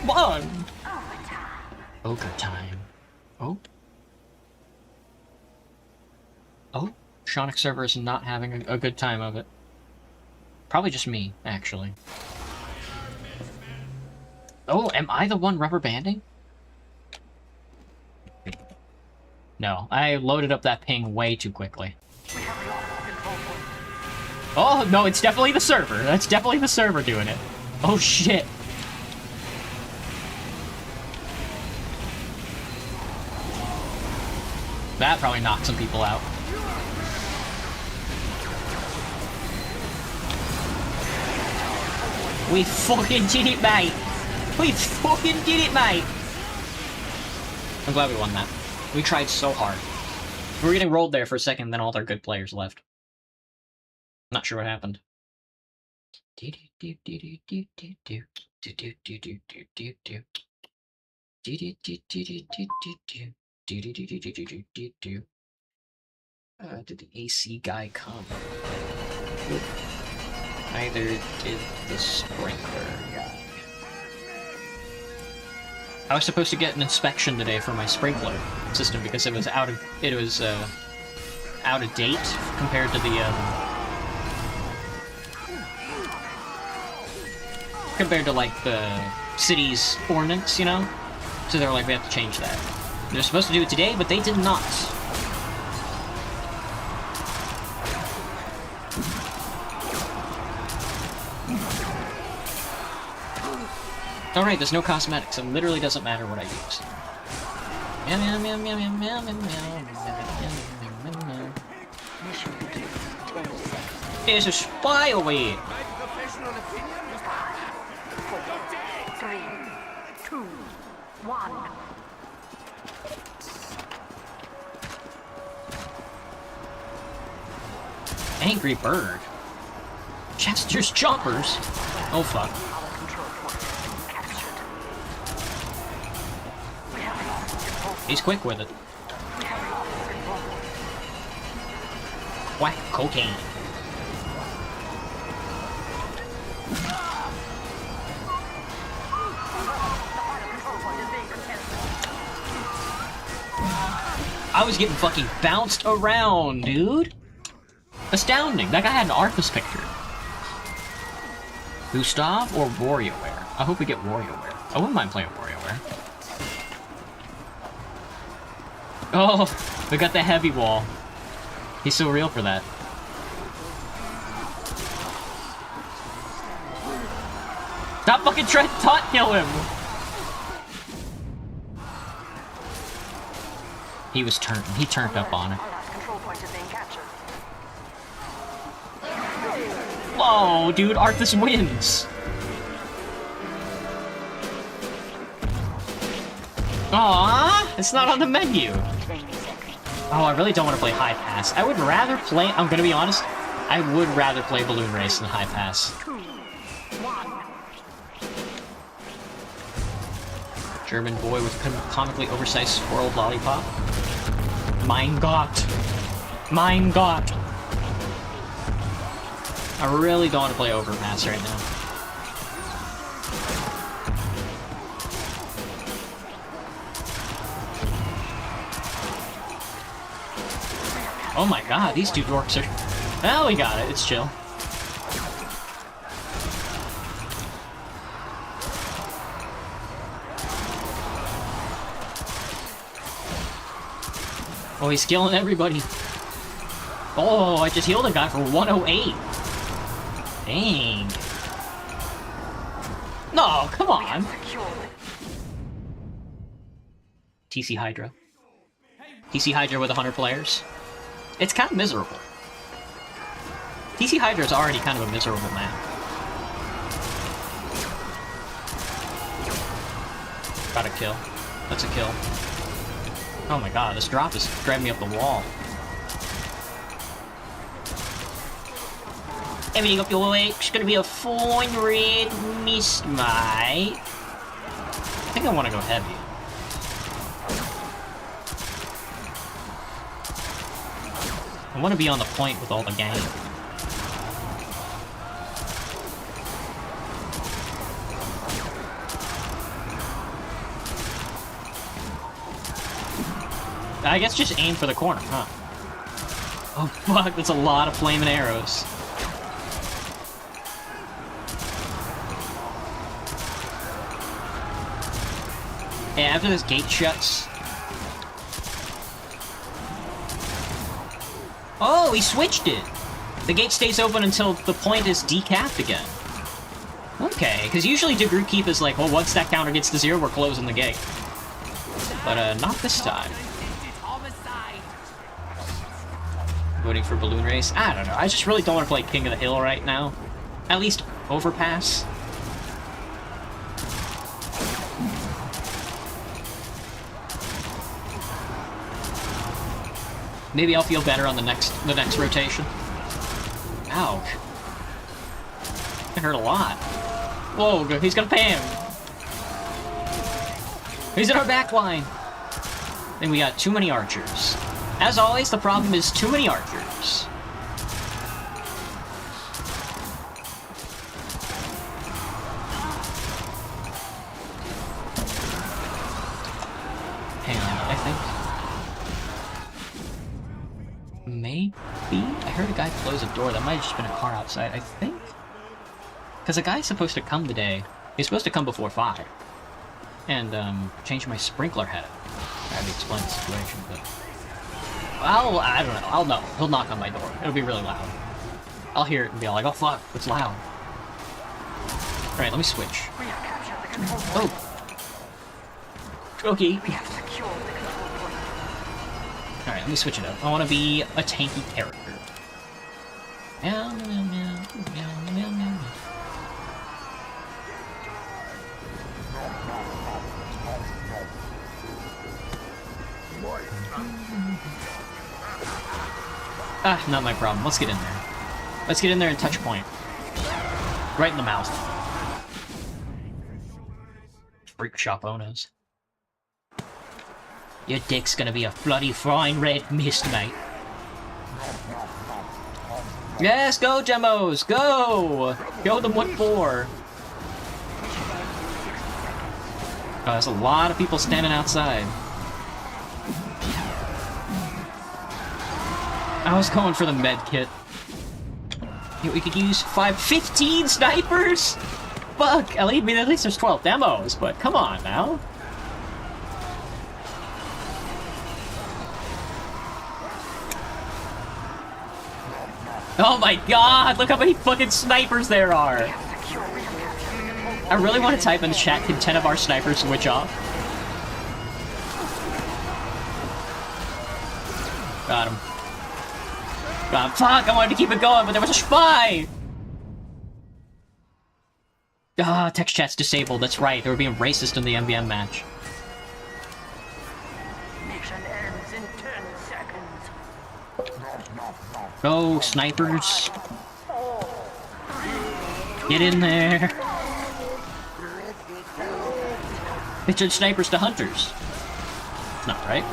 One! Overtime. Oh? Oh? Shonic server is not having a good time of it. Probably just me, actually. Oh, am I the one rubber banding? No, I loaded up that ping way too quickly. Oh, no, it's definitely the server. That's definitely the server doing it. Oh, shit. That probably knocked some people out. We fucking did it, mate! We fucking did it, mate! I'm glad we won that. We tried so hard. We were getting rolled there for a second, then all their good players left. Not sure what happened. Did the AC guy come? Neither did the sprinkler guy. I was supposed to get an inspection today for my sprinkler system because it was out of date compared to the like the city's ordinance, you know? So they're like, we have to change that. They're supposed to do it today, but they did not. Alright, there's no cosmetics. It literally doesn't matter what I use. Meow, meow, meow, meow, meow, meow, meow, meow. It's a spy away! 5, 4, 3, 2, 1. Angry Bird? Chester's Choppers? Oh fuck. He's quick with it. Whack cocaine. I was getting fucking bounced around, dude. Astounding. That guy had an Arthas picture. Gustav or WarioWare? I hope we get WarioWare. I wouldn't mind playing WarioWare. Oh, we got the heavy wall. He's so real for that. Stop fucking trying to taunt kill him! He was turned. He turned up on it. Oh, dude, Arthas wins. Aww, it's not on the menu. Oh, I really don't want to play High Pass. I would rather play, I'm gonna be honest, I would rather play Balloon Race than High Pass. German boy with comically oversized swirled lollipop. Mein Gott. Mein Gott. I really don't want to play Overpass right now. Oh my god, these two dorks are... Well, we got it. It's chill. Oh, he's killing everybody. Oh, I just healed a guy for 108. Dang. No, come on. TC Hydra. TC Hydra with 100 players. It's kind of miserable. TC Hydra is already kind of a miserable map. Got a kill. That's a kill. Oh my god, this drop is driving me up the wall. Everything up your way. It's gonna be a fine red mist, mate. I think I want to go heavy. I want to be on the point with all the gang. I guess just aim for the corner, huh? Oh fuck, that's a lot of flaming arrows. Yeah, after this gate shuts... Oh, he switched it! The gate stays open until the point is decapped again. Okay, because usually Degree Keep is like, well, once that counter gets to 0, we're closing the gate. But, not this time. Voting for Balloon Race? I don't know, I just really don't want to play King of the Hill right now. At least Overpass. Maybe I'll feel better on the next rotation. Ouch. It hurt a lot. Whoa, he's gonna pay him. He's in our back line. Then we got too many archers. As always, the problem is too many archers. Hang on, I think... Maybe? I heard a guy close a door. That might have just been a car outside, I think? Because a guy's supposed to come today. He's supposed to come before 5. And, change my sprinkler head. I had to explain the situation, but... I don't know. I'll know. He'll knock on my door. It'll be really loud. I'll hear it and be like, oh fuck, it's loud. Alright, let me switch. Oh! Okay. Alright, let me switch it up. I want to be a tanky character. Meow, meow, meow, meow, meow, meow. Ah, not my problem. Let's get in there. Let's get in there and touch point. Right in the mouth. Freak shop owners. Your dick's gonna be a bloody fine red mist, mate. Yes, go, Gemos! Go! Go them what for? Oh, there's a lot of people standing outside. I was going for the med kit. Yeah, we could use 15 snipers? Fuck! At least there's 12 demos, but come on now. Oh my god! Look how many fucking snipers there are! I really want to type in the chat, can 10 of our snipers switch off? Got him. God, fuck, I wanted to keep it going, but there was a spy! Ah, text chat's disabled. That's right. They were being racist in the MVM match. Mission ends in 10 seconds. Go, snipers. Get in there. They turned snipers to hunters. Not right.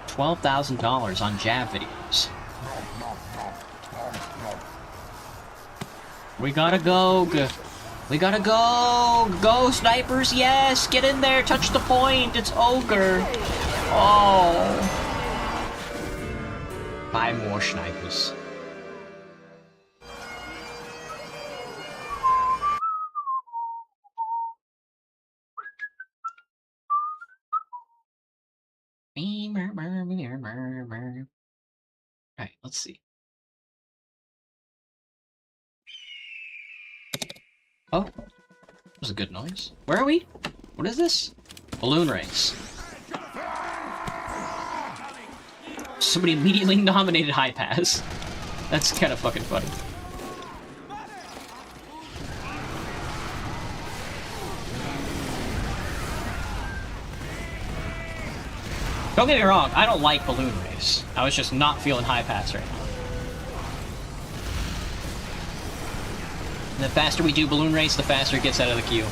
$12,000 on jab videos. We gotta go. We gotta go. Go, snipers. Yes. Get in there. Touch the point. It's ogre. Oh. 5 more snipers. Alright, let's see. Oh, that was a good noise. Where are we? What is this? Balloon race. Somebody immediately nominated High Pass. That's kind of fucking funny. Don't get me wrong, I don't like Balloon Race. I was just not feeling High Pass right now. And the faster we do Balloon Race, the faster it gets out of the queue.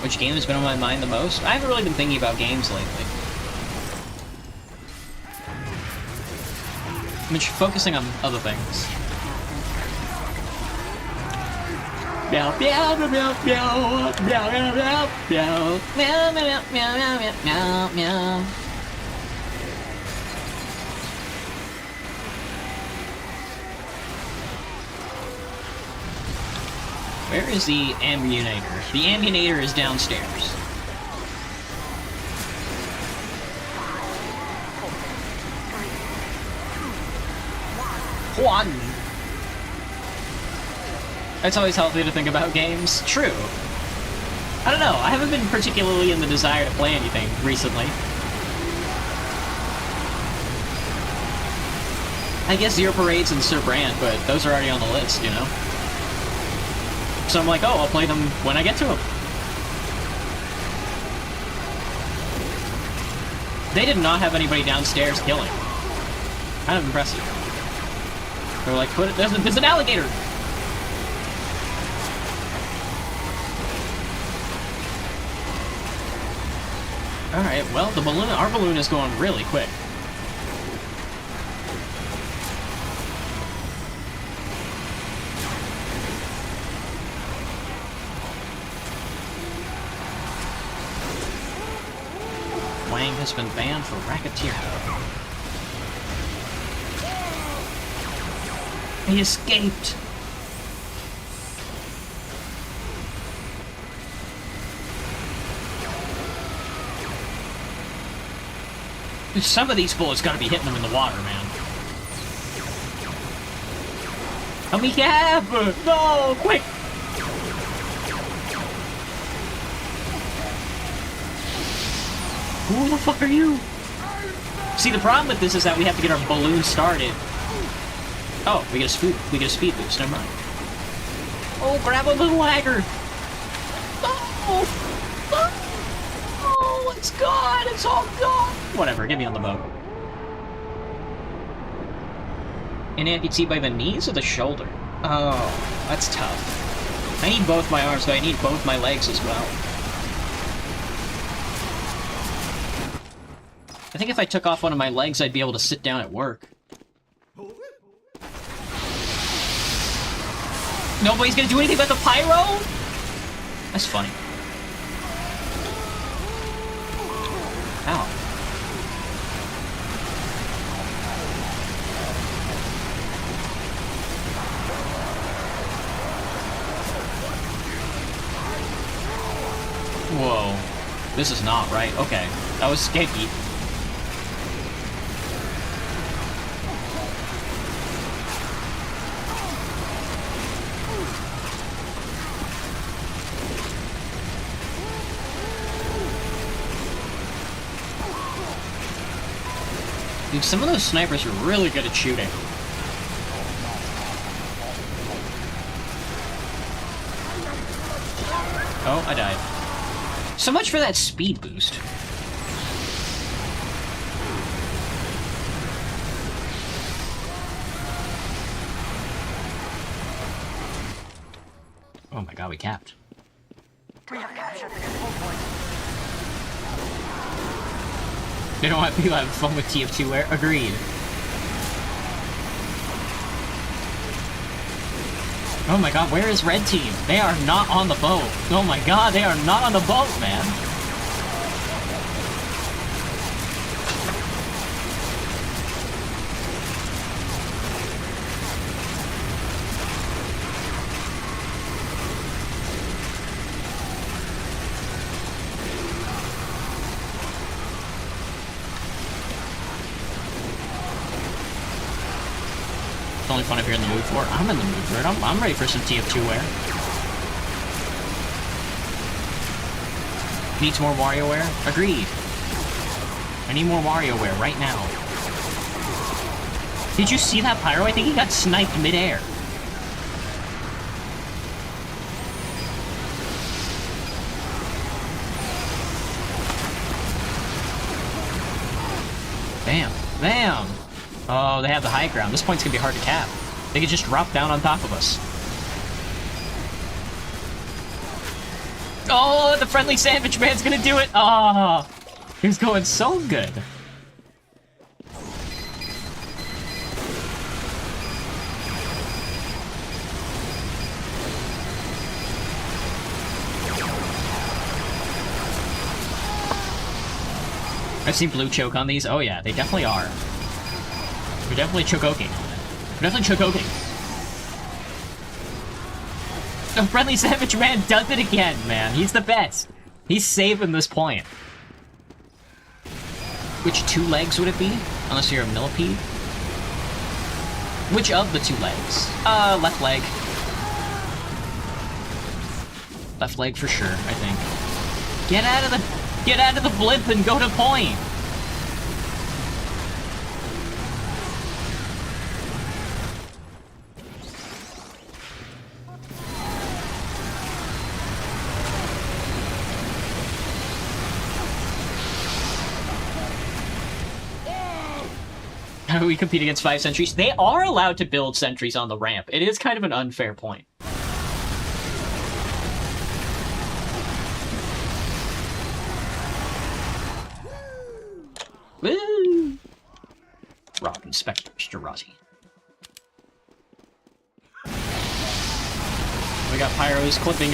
Which game has been on my mind the most? I haven't really been thinking about games lately. I've been focusing on other things. Meow meow meow meow meow meow meow meow meow meow meow meow meow. Where is the Ambionator? The Ambionator is downstairs. One. It's always healthy to think about games. True. I don't know. I haven't been particularly in the desire to play anything recently. I guess Zero Parades and Sir Brand, but those are already on the list, you know? So I'm like, oh, I'll play them when I get to them. They did not have anybody downstairs killing. Kind of impressive. They're like, there's an alligator! Alright, well, our balloon is going really quick. Wang has been banned for racketeering. He escaped! Some of these bullets gotta be hitting them in the water, man. Help me, Cab! No! Quick! Who the fuck are you? See, the problem with this is that we have to get our balloon started. Oh, we get a speed boost, never mind. Oh, grab a little lagger! Oh, it's gone! It's all gone! Whatever, get me on the boat. An amputee by the knees or the shoulder? Oh, that's tough. I need both my arms, but I need both my legs as well. I think if I took off one of my legs, I'd be able to sit down at work. Nobody's gonna do anything about the pyro? That's funny. Ow. Whoa. This is not right. Okay. That was sketchy. Dude, some of those snipers are really good at shooting. Oh, I died. So much for that speed boost. Oh my god, we capped. We have captured the control point. They don't want people having fun with Tf2 wear. Agreed. Oh my god, where is red team? They are not on the boat. Oh my god, they are not on the boat, man. It's only fun if you're in the mood for it. I'm in the mood for it. I'm ready for some Tf2 wear. Needs more WarioWare? Agreed. I need more WarioWare right now. Did you see that pyro? I think he got sniped midair. Bam. Bam! Oh, they have the high ground. This point's gonna be hard to cap. They could just drop down on top of us. Oh, the friendly sandwich man's gonna do it! Oh, he was going so good. I've seen blue choke on these. Oh yeah, they definitely are. We're definitely chokoking. We're definitely chokoking. The friendly savage man does it again, man. He's the best. He's saving this point. Which two legs would it be? Unless you're a millipede. Which of the two legs? Left leg. Left leg for sure, I think. Get out of the blimp and go to point. How do we compete against 5 sentries? They are allowed to build sentries on the ramp. It is kind of an unfair point. Woo! Rock Inspector, Mr. Rossi. We got pyros clipping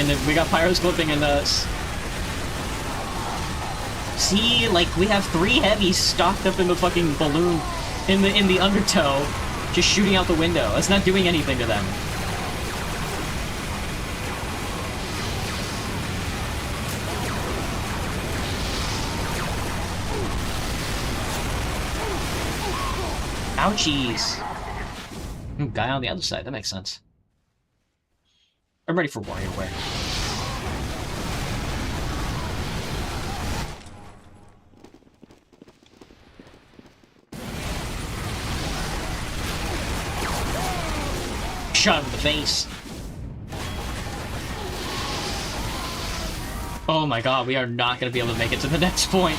into us. See, like, we have 3 heavies stocked up in the fucking balloon, in the undertow, just shooting out the window. That's not doing anything to them. Ouchies! Guy on the other side, that makes sense. I'm ready for WarioWare. Shot him in the face. Oh my god, we are not gonna be able to make it to the next point.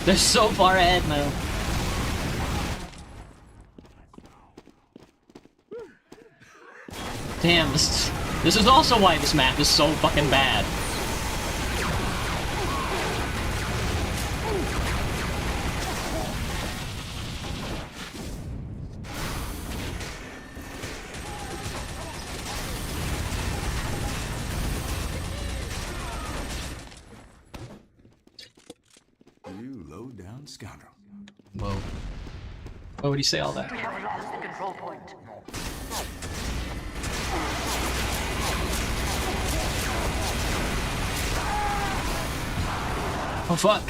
They're so far ahead now. Damn, this is also why this map is so fucking bad. You low-down scoundrel. Whoa. Why would he say all that? We have lost the control point. Oh fuck.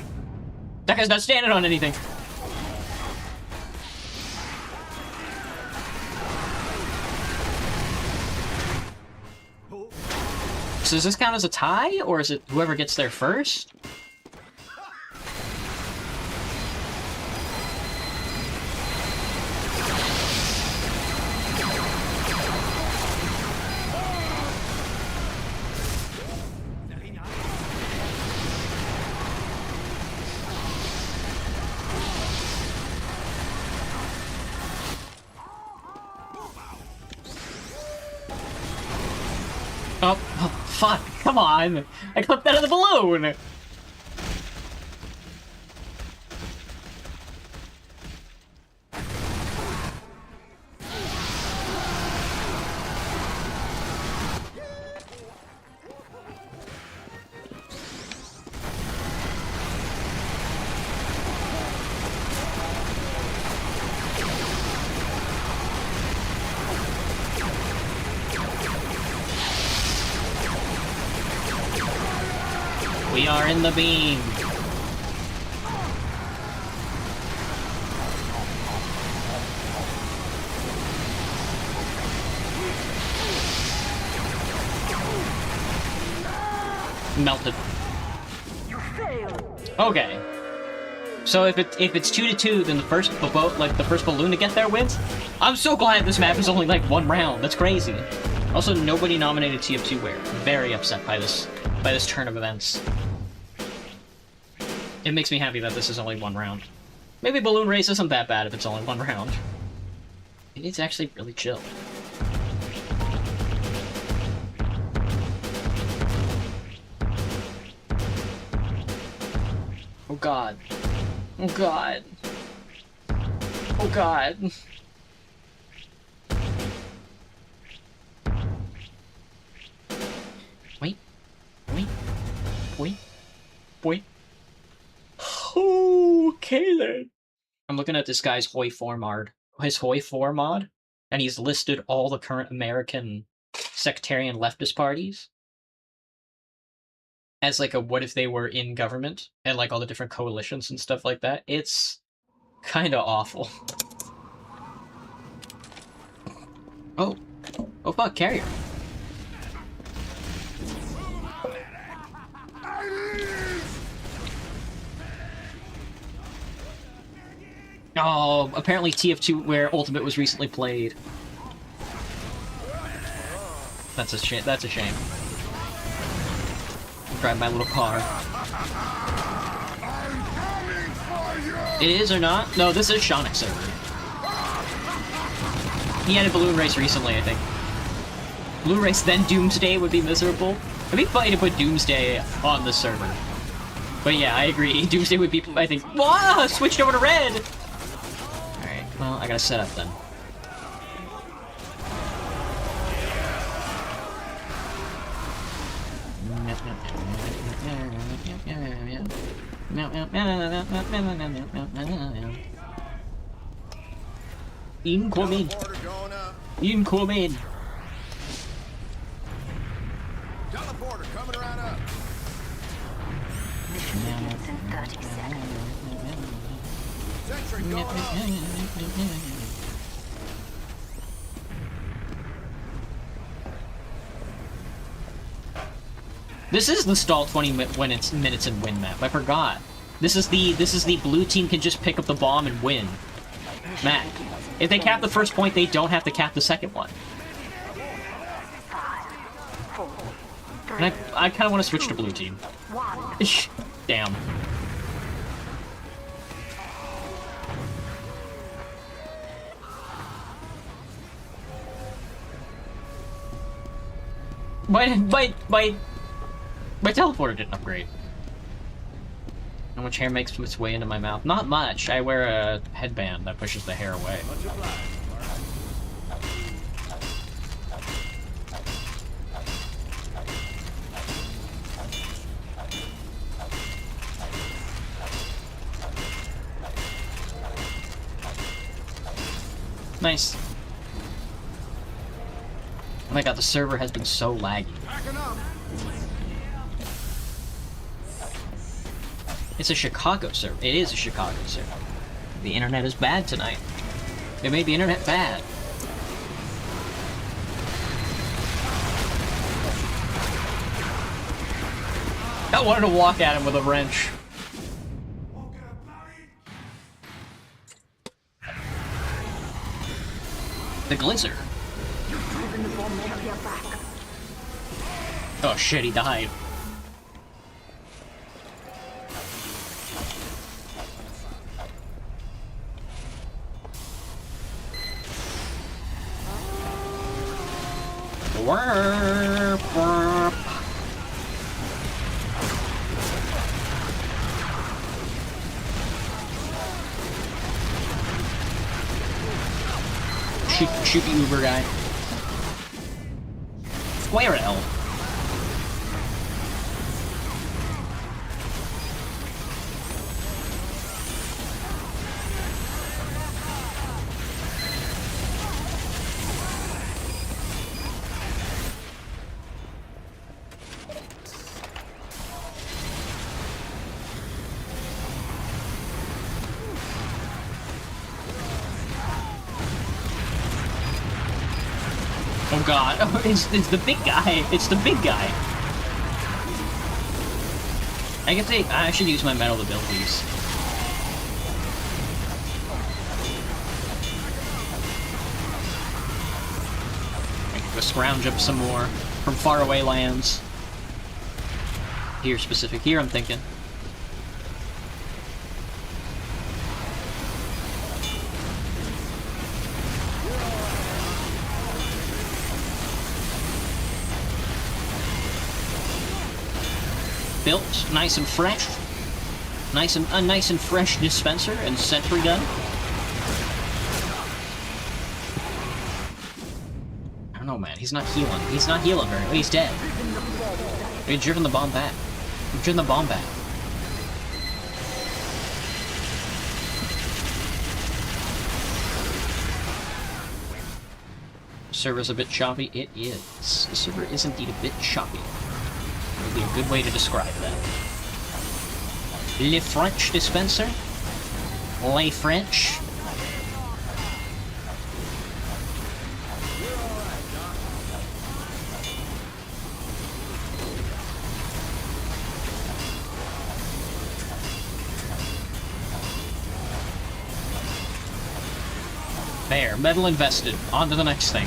That guy's not standing on anything. So does this count as a tie, or is it whoever gets there first? Oh, fuck. Come on. I clipped out of the balloon. We are in the beam. Melted. You failed. Okay. So if it's 2-2, then the first balloon to get there wins. I'm so glad this map is only like 1 round. That's crazy. Also, nobody nominated Tf2. We're very upset by this turn of events. It makes me happy that this is only 1 round. Maybe balloon race isn't that bad if it's only 1 round. Maybe it's actually really chill. Oh god. Oh god. Oh god. Wait. Wait. Wait. Wait. Okay then. I'm looking at this guy's Hoi 4 mod. His Hoi 4 mod, and he's listed all the current American sectarian leftist parties as like a what if they were in government and like all the different coalitions and stuff like that. It's kind of awful. Oh. Oh fuck, carrier. Oh, apparently TF2 where Ultimate was recently played. That's a shame. That's a shame. Drive my little car. It is or not? No, this is Shonik's server. He had a balloon race recently, I think. Balloon race, then Doomsday would be miserable. It'd be funny to put Doomsday on the server. But yeah, I agree. Doomsday would be, I think. Whoa! Switched over to red! Alright, well, I gotta set up then. Incoming! Incoming! Teleporter coming around up. Mission begins in 30 seconds. Sentry going up. This is the stall 20 minutes and win map. I forgot. This is the blue team can just pick up the bomb and win map. If they cap the first point, they don't have to cap the second one. 5, 4, 3, And I kind of want to switch to blue team. 1. Damn. My teleporter didn't upgrade. How much hair makes its way into my mouth? Not much. I wear a headband that pushes the hair away. Nice. Oh my god, the server has been so laggy. It's a Chicago server. It is a Chicago server. The internet is bad tonight. They made the internet bad. I wanted to walk at him with a wrench. The Glitzer. You've driven the bomb carrier back. Oh shit, he died. Warp, warp. Shoot the Uber guy. Square L. Oh god, oh, it's the big guy. It's the big guy. I guess I should use my metal abilities. I can go scrounge up some more from faraway lands. Here, specific here, I'm thinking. Built nice and fresh, nice and fresh dispenser and sentry gun. I don't know, man. He's not healing. He's not healing very well. He's dead. We've driven the bomb back. We've driven the bomb back. The server's a bit choppy. It is. The server is indeed a bit choppy. Would be a good way to describe that. Le French dispenser? Le French? There, metal invested. On to the next thing.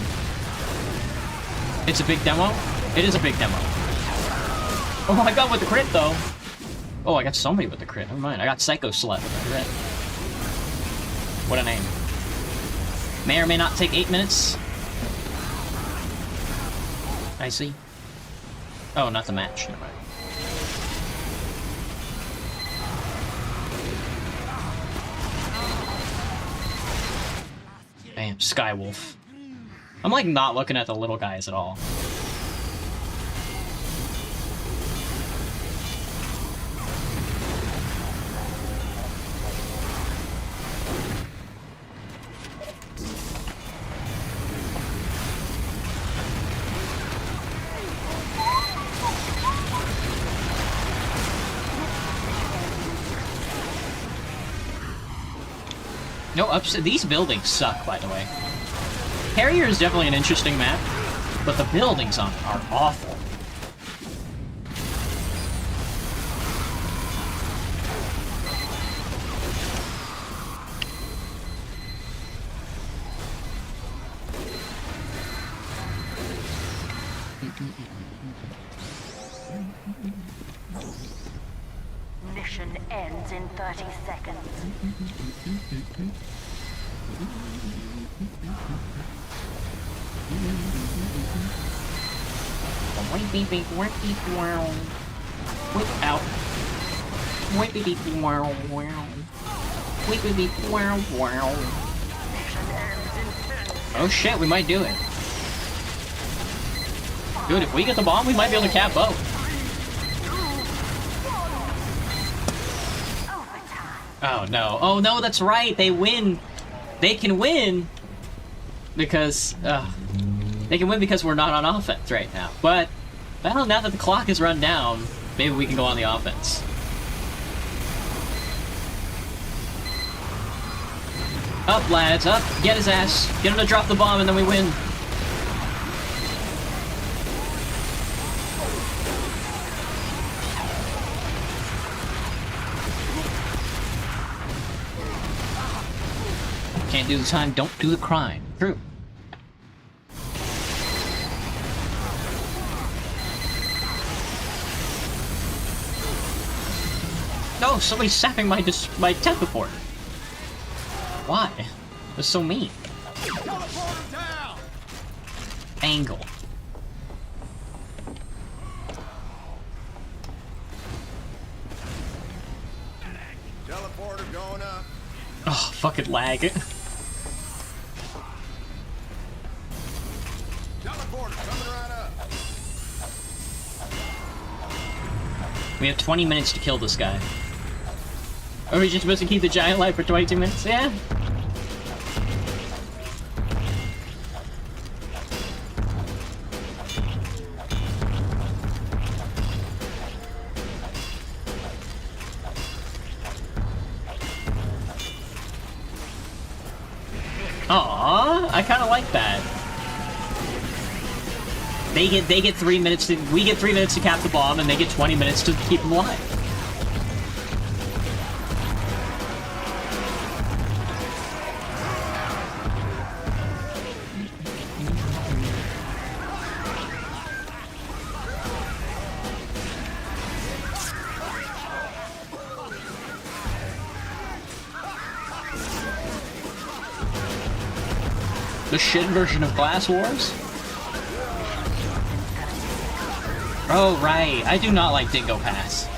It's a big demo? It is a big demo. Oh, I got with the crit, though. Oh, I got somebody with the crit. Never mind. I got Psycho Slut with the crit. What a name. May or may not take 8 minutes. I see. Oh, not the match. Never mind. Damn, Skywolf. I'm like not looking at the little guys at all. No, upset. These buildings suck, by the way. Harrier is definitely an interesting map, but the buildings on it are awful. Mission ends in 30 seconds. Whip out. Oh shit, we might do it. Dude, if we get the bomb, we might be able to cap both. Oh no. Oh no, that's right. They win. They can win because they can win because we're not on offense right now. But well, now that the clock is run down, maybe we can go on the offense. Up, lads, up. Get his ass. Get him to drop the bomb and then we win. Can't do the time, don't do the crime. True. No, somebody's sapping my teleporter. Why? That's so mean. Angle. fucking lag. Teleporter coming right up. We have 20 minutes to kill this guy. Are we just supposed to keep the giant alive for 22 minutes? Yeah. Aww, I kind of like that. They get 3 minutes to, we get 3 minutes to cap the bomb, and they get 20 minutes to keep them alive. The shit version of Glass Wars? Oh, right. I do not like Dingo Pass.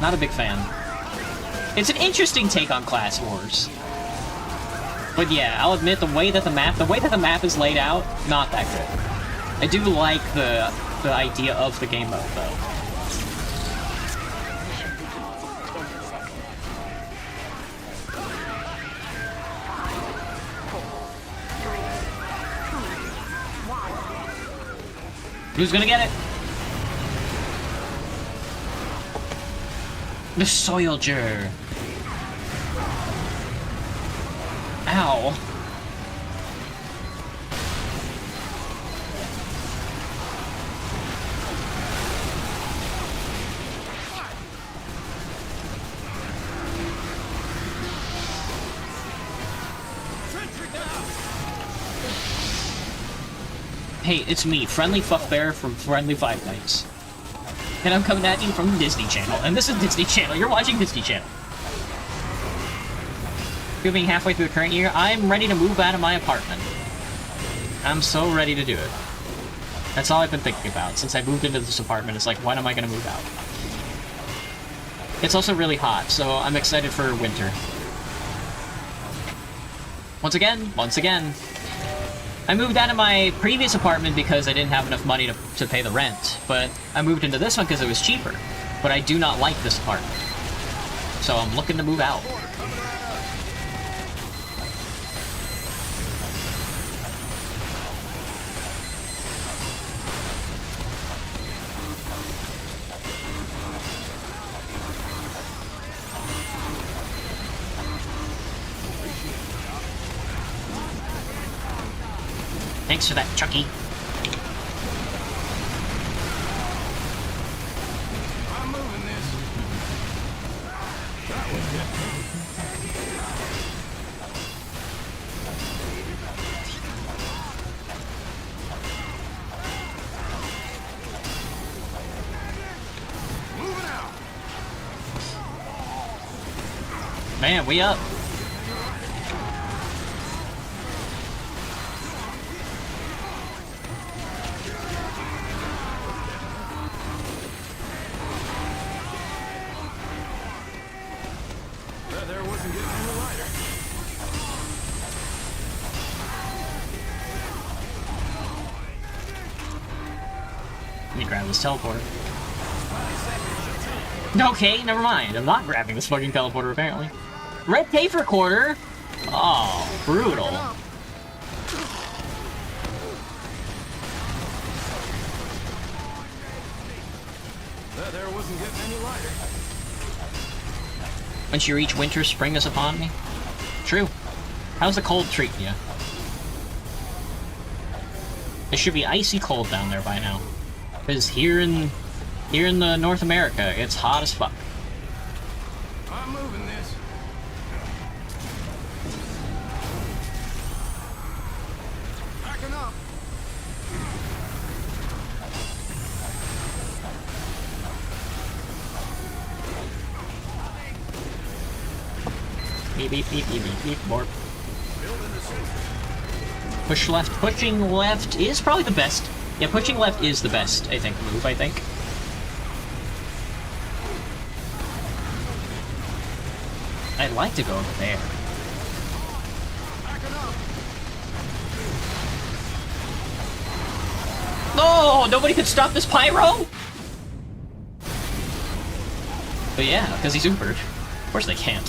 Not a big fan. It's an interesting take on Class Wars. But yeah, I'll admit the way that the map is laid out, not that good. I do like the idea of the game mode though. Who's gonna get it? The Soilger. Ow. Hey, it's me, Friendly Fuckbear from Friendly Five Nights. And I'm coming at you from Disney Channel. And this is Disney Channel. You're watching Disney Channel. Moving halfway through the current year, I'm ready to move out of my apartment. I'm so ready to do it. That's all I've been thinking about. Since I moved into this apartment, it's like, when am I going to move out? It's also really hot, so I'm excited for winter. Once again, I moved out of my previous apartment because I didn't have enough money to pay the rent, but I moved into this one because it was cheaper. But I do not like this apartment, so I'm looking to move out. Thanks for that, Chucky. I'm moving this. That was good. Moving out. Man, we up. There wasn't getting any lighter. Let me grab this teleporter. Okay, never mind. I'm not grabbing this fucking teleporter, apparently. Red tape recorder? Oh, brutal. There wasn't getting any lighter. Once you reach winter, spring is upon me. True. How's the cold treating you? It should be icy cold down there by now. Because here in the North America, it's hot as fuck. I'm moving this. Backing up. Beep, beep, beep, beep, beep, beep, more. Push left. Pushing left is probably the best. Yeah, pushing left is the best, I think, move, I think. I'd like to go over there. Oh, nobody could stop this pyro? But yeah, because he's Ubered. Of course they can't.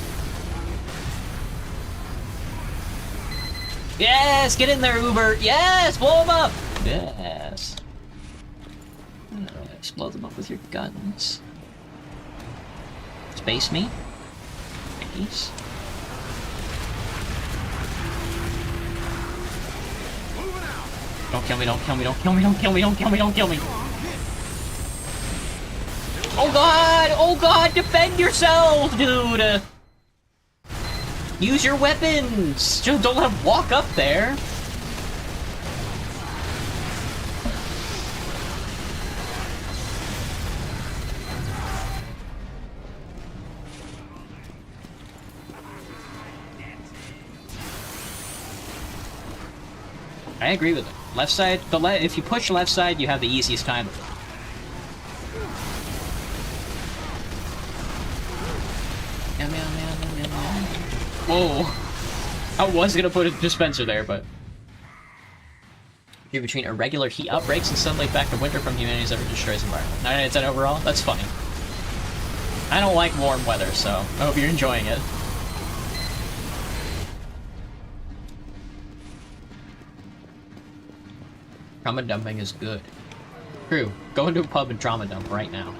Yes! Get in there, Uber! Yes! Blow him up! Yes. Explode them up with your guns. Space me. Space. Don't kill me, don't kill me, don't kill me, don't kill me, don't kill me, don't kill me. Oh god! Oh god! Defend yourself, dude! Use your weapons! Just don't let him walk up there. I agree with it. Left side, if you push left side, you have the easiest time of it. Whoa! I was gonna put a dispenser there, but... You're between irregular heat outbreaks and sunlight back to winter from humanity's ever destroys environment. 9 out of 10 overall? That's funny. I don't like warm weather, so I hope you're enjoying it. Trauma dumping is good. True. Go into a pub and trauma dump right now.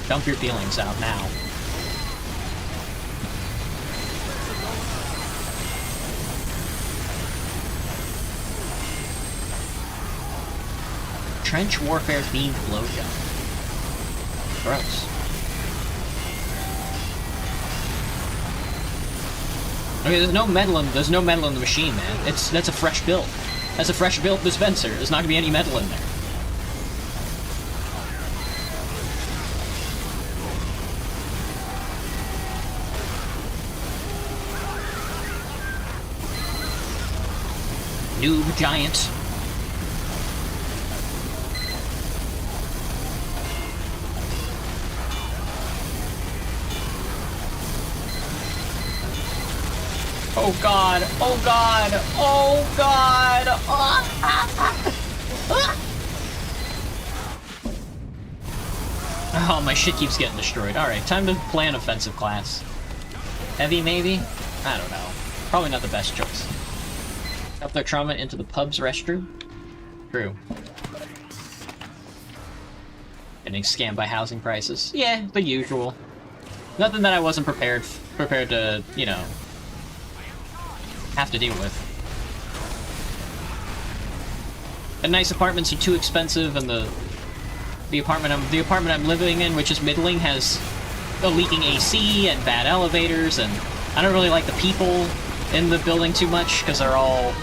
Dump your feelings out now. Trench warfare themed blowjob. Gross. Okay, there's no metal in the machine, man. That's a fresh build. That's a fresh built dispenser. There's not gonna be any metal in there. Noob giant. Oh god, oh god, oh god! Oh, my shit keeps getting destroyed. Alright, time to play an offensive class. Heavy, maybe? I don't know. Probably not the best choice. Up their trauma into the pub's restroom? True. Getting scammed by housing prices. Yeah, the usual. Nothing that I wasn't prepared to, you know, have to deal with. The nice apartments are too expensive, and the apartment I'm living in, which is middling, has a leaking AC and bad elevators, and I don't really like the people in the building too much because they're all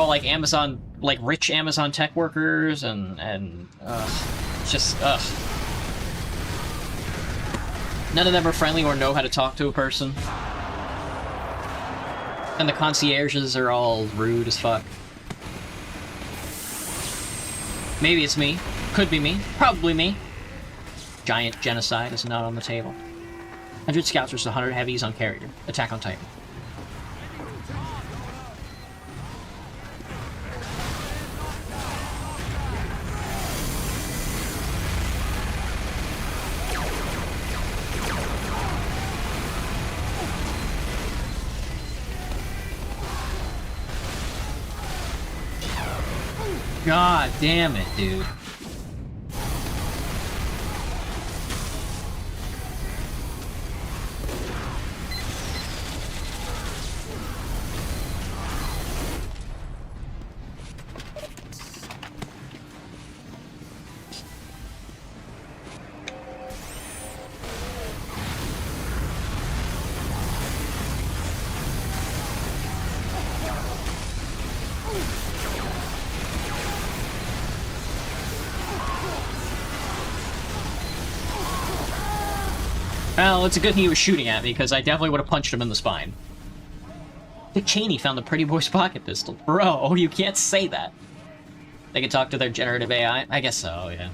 like Amazon, like rich Amazon tech workers, and just none of them are friendly or know how to talk to a person. And the concierges are all rude as fuck. Maybe it's me. Could be me. Probably me. Giant genocide is not on the table. 100 scouts versus 100 heavies on carrier. Attack on Titan. God damn it, dude. Well, it's a good thing he was shooting at me, because I definitely would have punched him in the spine. Dick Cheney found the pretty boy's pocket pistol. Bro, you can't say that. They can talk to their generative AI? I guess so, yeah.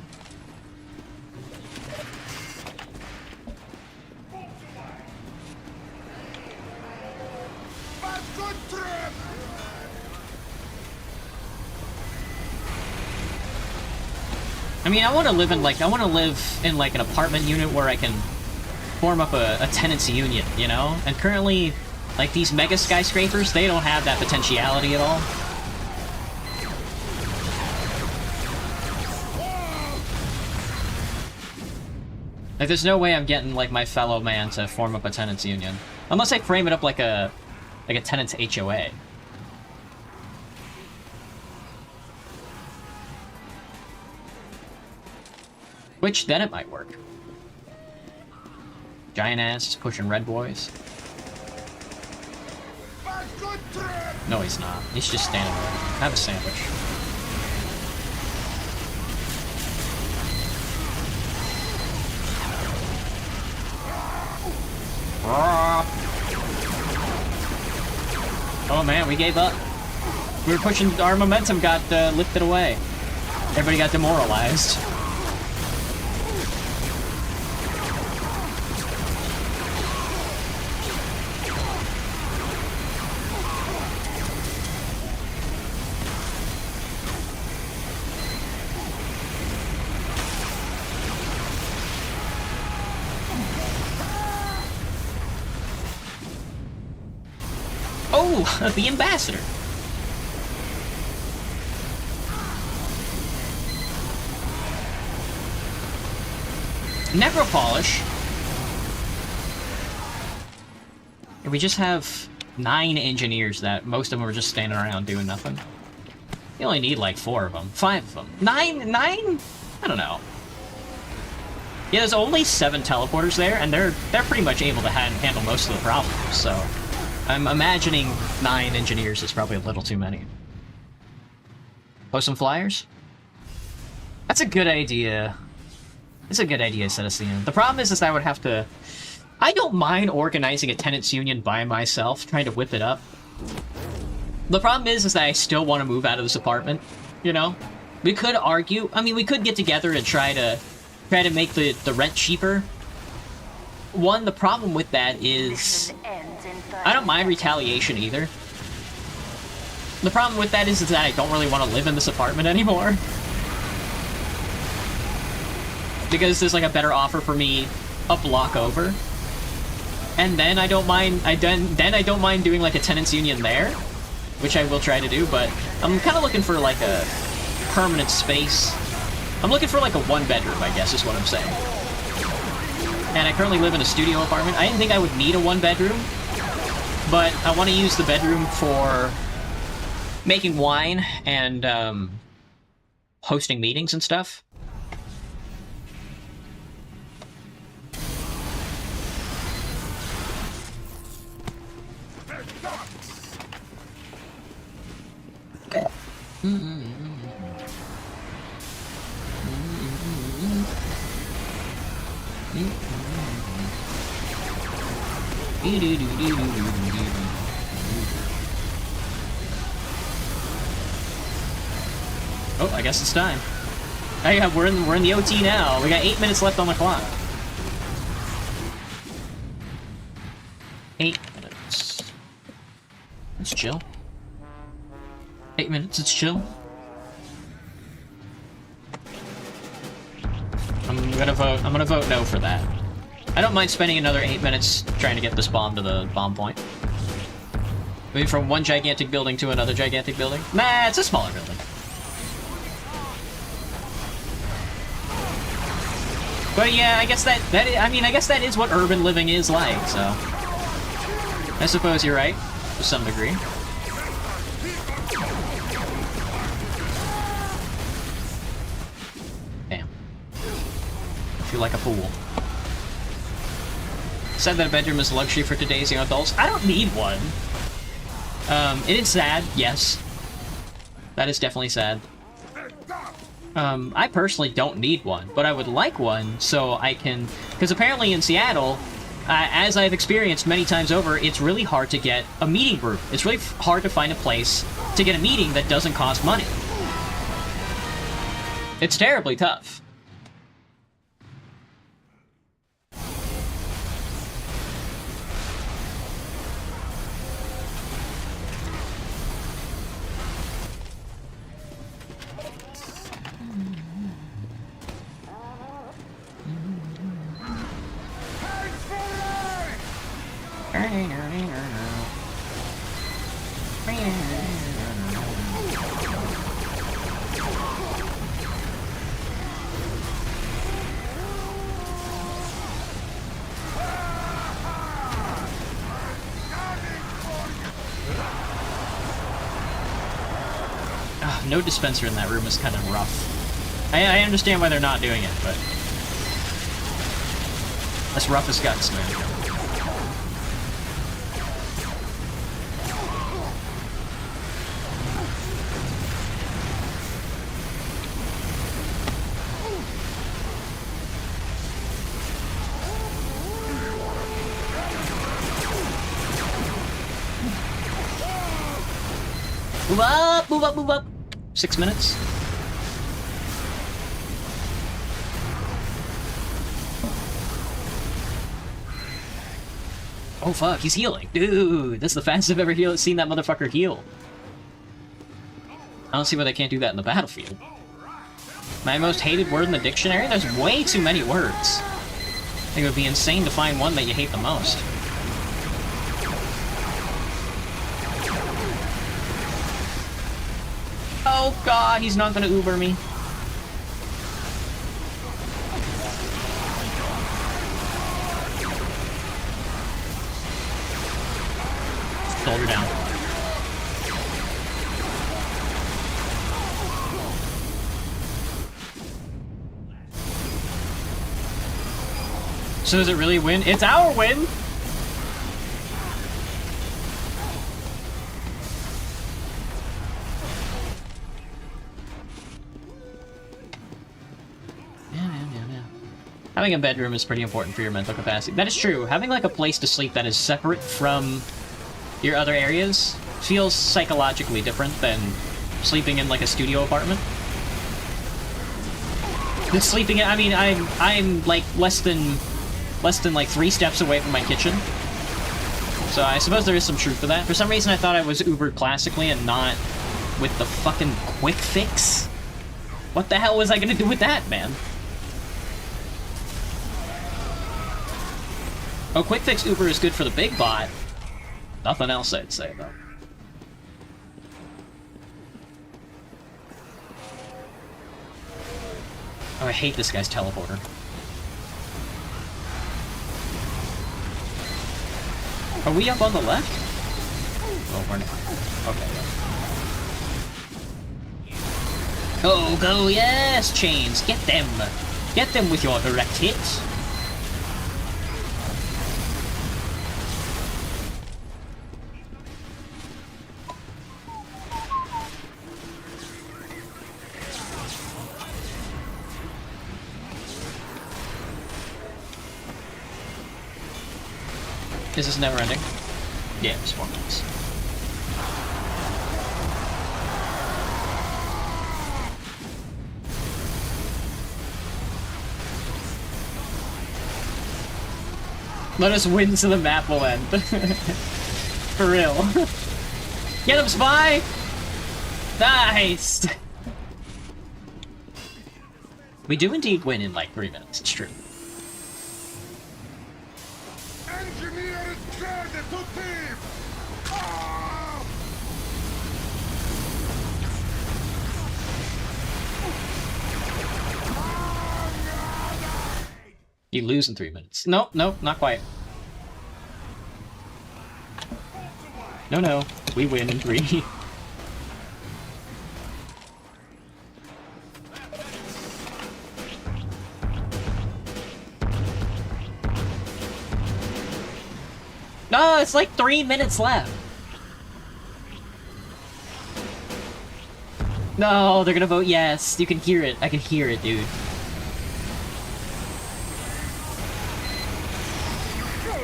I mean, I want to live in like an apartment unit where I can form up a tenants union, you know? And currently, like these mega skyscrapers, they don't have that potentiality at all. Like, there's no way I'm getting like my fellow man to form up a tenants union, unless I frame it up like a tenants HOA. Which, then it might work. Giant ass pushing red boys. No, he's not. He's just standing there. Have a sandwich. Oh man, we gave up. We were pushing, our momentum got lifted away. Everybody got demoralized. Oh, the ambassador. Necropolish. And we just have 9 engineers that most of them are just standing around doing nothing. You only need like 4 of them. 5 of them. 9? I don't know. Yeah, there's only 7 teleporters there, and they're pretty much able to handle most of the problems, so... I'm imagining 9 engineers is probably a little too many. Post some flyers? That's a good idea. It's a good idea, set us in. The problem is I would have to... I don't mind organizing a tenants union by myself, trying to whip it up. The problem is that I still want to move out of this apartment, you know? We could argue... I mean, we could get together and try to make the rent cheaper. One, the problem with that is... I don't mind retaliation either. The problem with that is that I don't really want to live in this apartment anymore. Because there's like a better offer for me a block over. And then I don't mind I don't mind doing like a tenants union there, which I will try to do, but I'm kind of looking for like a permanent space. I'm looking for like a 1-bedroom, I guess is what I'm saying. And I currently live in a studio apartment. I didn't think I would need a 1-bedroom. But I want to use the bedroom for making wine and hosting meetings and stuff. Oh, I guess it's time. Oh yeah, we're in the OT now. We got 8 minutes left on the clock. 8 minutes. Let's chill. 8 minutes, it's chill. I'm gonna vote no for that. I don't mind spending another 8 minutes trying to get this bomb to the bomb point. Moving from one gigantic building to another gigantic building. Nah, it's a smaller building. But yeah, I guess I guess that is what urban living is like, so... I suppose you're right, to some degree. Damn. I feel like a fool. Said that a bedroom is a luxury for today's young adults. I don't need one. It is sad, yes. That is definitely sad. I personally don't need one, but I would like one so I can... Because apparently in Seattle, as I've experienced many times over, it's really hard to get a meeting group. It's really hard to find a place to get a meeting that doesn't cost money. It's terribly tough. No dispenser in that room is kind of rough. I understand why they're not doing it, but that's rough as guts, man. Move up, move up, move up. 6 minutes. Oh fuck, he's healing. Dude, that's the fastest I've ever seen that motherfucker heal. I don't see why they can't do that in the battlefield. My most hated word in the dictionary? There's way too many words. I think it would be insane to find one that you hate the most. Oh god, he's not gonna Uber me. Hold her down. So does it really win? It's our win! Having a bedroom is pretty important for your mental capacity. That is true. Having like a place to sleep that is separate from your other areas feels psychologically different than sleeping in like a studio apartment. The sleeping, I mean, I'm like less than like 3 steps away from my kitchen. So I suppose there is some truth to that. For some reason I thought I was Ubered classically and not with the fucking quick fix. What the hell was I gonna do with that, man? Oh, quick fix Uber is good for the big bot. Nothing else I'd say, though. Oh, I hate this guy's teleporter. Are we up on the left? Oh, we're not. Okay. Oh, go, yes, chains. Get them. Get them with your direct hits. Is this never ending? Yeah, it's 4 minutes. Let us win so the map will end. For real. Get him, Spy! Nice! We do indeed win in like 3 minutes, it's true. You lose in 3 minutes. Nope, nope, not quite. No, no, we win in 3. No, it's like 3 minutes left. No, they're gonna vote yes. You can hear it. I can hear it, dude.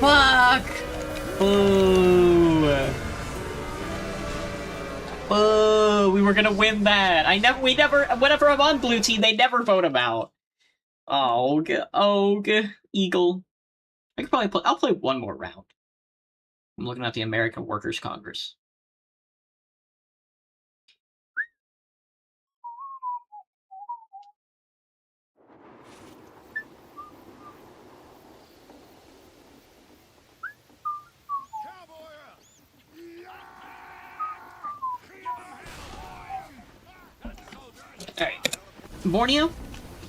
Fuck! Boo! Boo! We were gonna win that. We never. Whenever I'm on blue team, they never vote him out. Oh, Eagle. I could probably play. I'll play one more round. I'm looking at the American Workers' Congress. Borneo?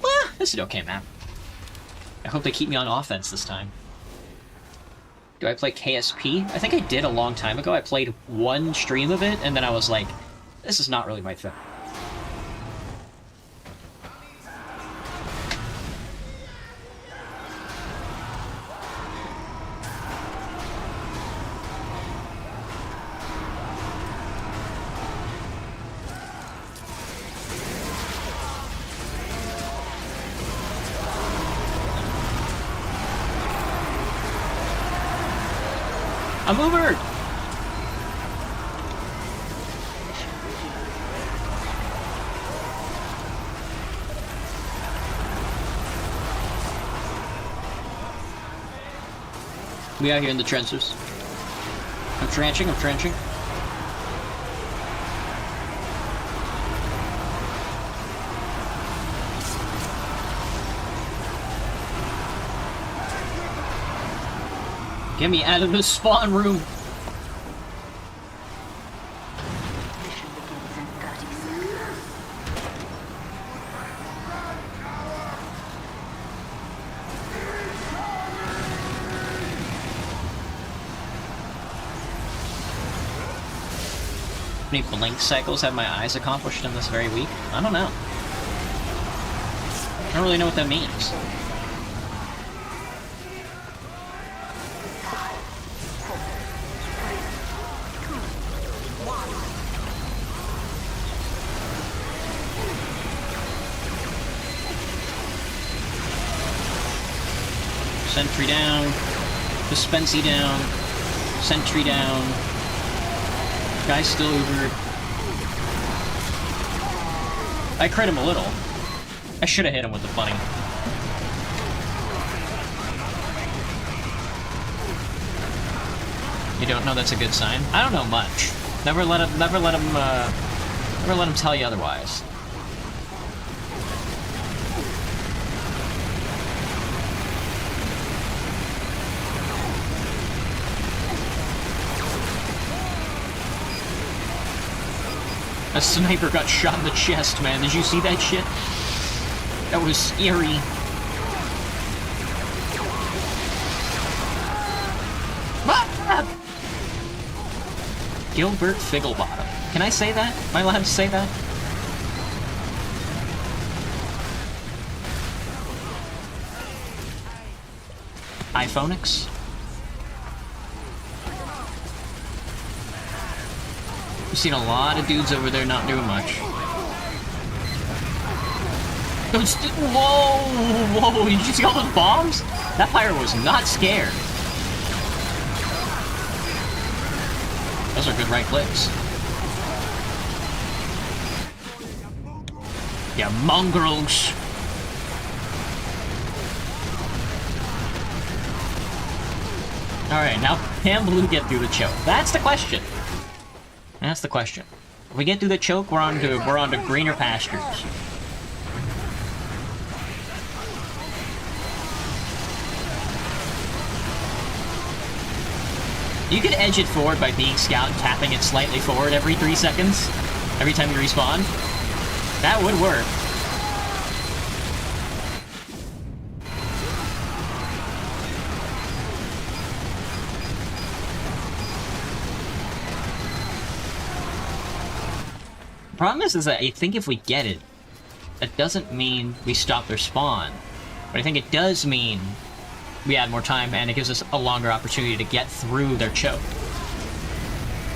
Well, this is an okay map. I hope they keep me on offense this time. Do I play KSP? I think I did a long time ago. I played one stream of it, and then I was like, this is not really my thing. I'm Ubered! We out here in the trenches. I'm trenching, I'm trenching. Get me out of the spawn room! Mission begins in 30 seconds. How many blink cycles have my eyes accomplished in this very week? I don't know. I don't really know what that means. Sentry down. Dispensy down. Sentry down. Guy's still Ubered. I crit him a little. I should have hit him with the bunny. You don't know that's a good sign? I don't know much. Never let him tell you otherwise. A sniper got shot in the chest, man. Did you see that shit? That was scary. Ah! Gilbert Figglebottom. Can I say that? Am I allowed to say that? iPhonics? I've seen a lot of dudes over there not doing much. Whoa! Whoa! Did you see all those bombs? That pirate was not scared. Those are good right clicks. Yeah, mongrels. Alright, now can Blue get through the choke? That's the question. That's the question. If we get through the choke, we're on to greener pastures. You could edge it forward by being scout and tapping it slightly forward every 3 seconds. Every time you respawn. That would work. Problem is that I think if we get it, that doesn't mean we stop their spawn. But I think it does mean we add more time, and it gives us a longer opportunity to get through their choke.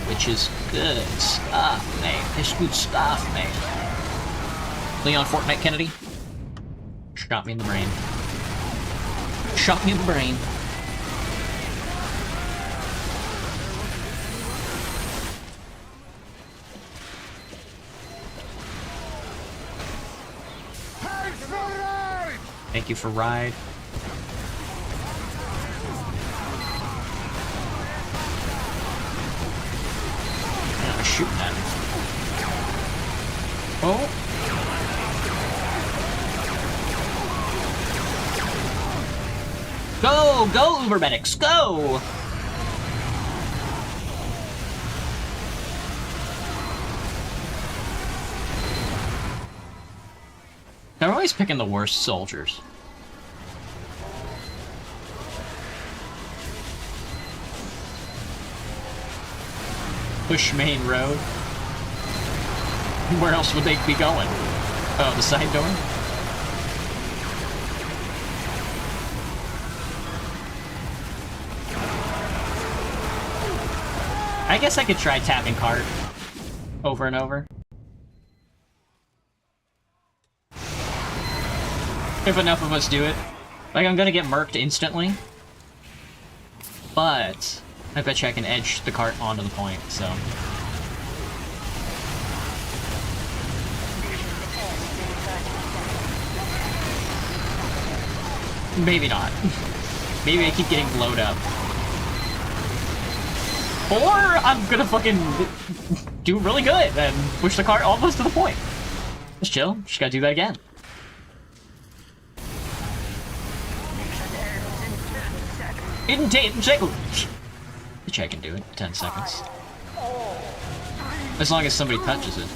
Which is good stuff, mate. It's good stuff, mate. Leon Fortnite Kennedy. Shot me in the brain. Shot me in the brain. Thank you for ride. I'm shooting at him. Oh. Go! Go, Uber Medics! Go! always picking the worst soldiers. Push main road. Where else would they be going? Oh, the side door? I guess I could try tapping cart over and over. If enough of us do it. Like, I'm gonna get murked instantly. But I bet you I can edge the cart onto the point, so. Maybe not. Maybe I keep getting blowed up. Or I'm gonna fucking do really good and push the cart almost to the point. Just chill. Just gotta do that again. In 10 seconds. Which I can do it. 10 seconds. As long as somebody touches it.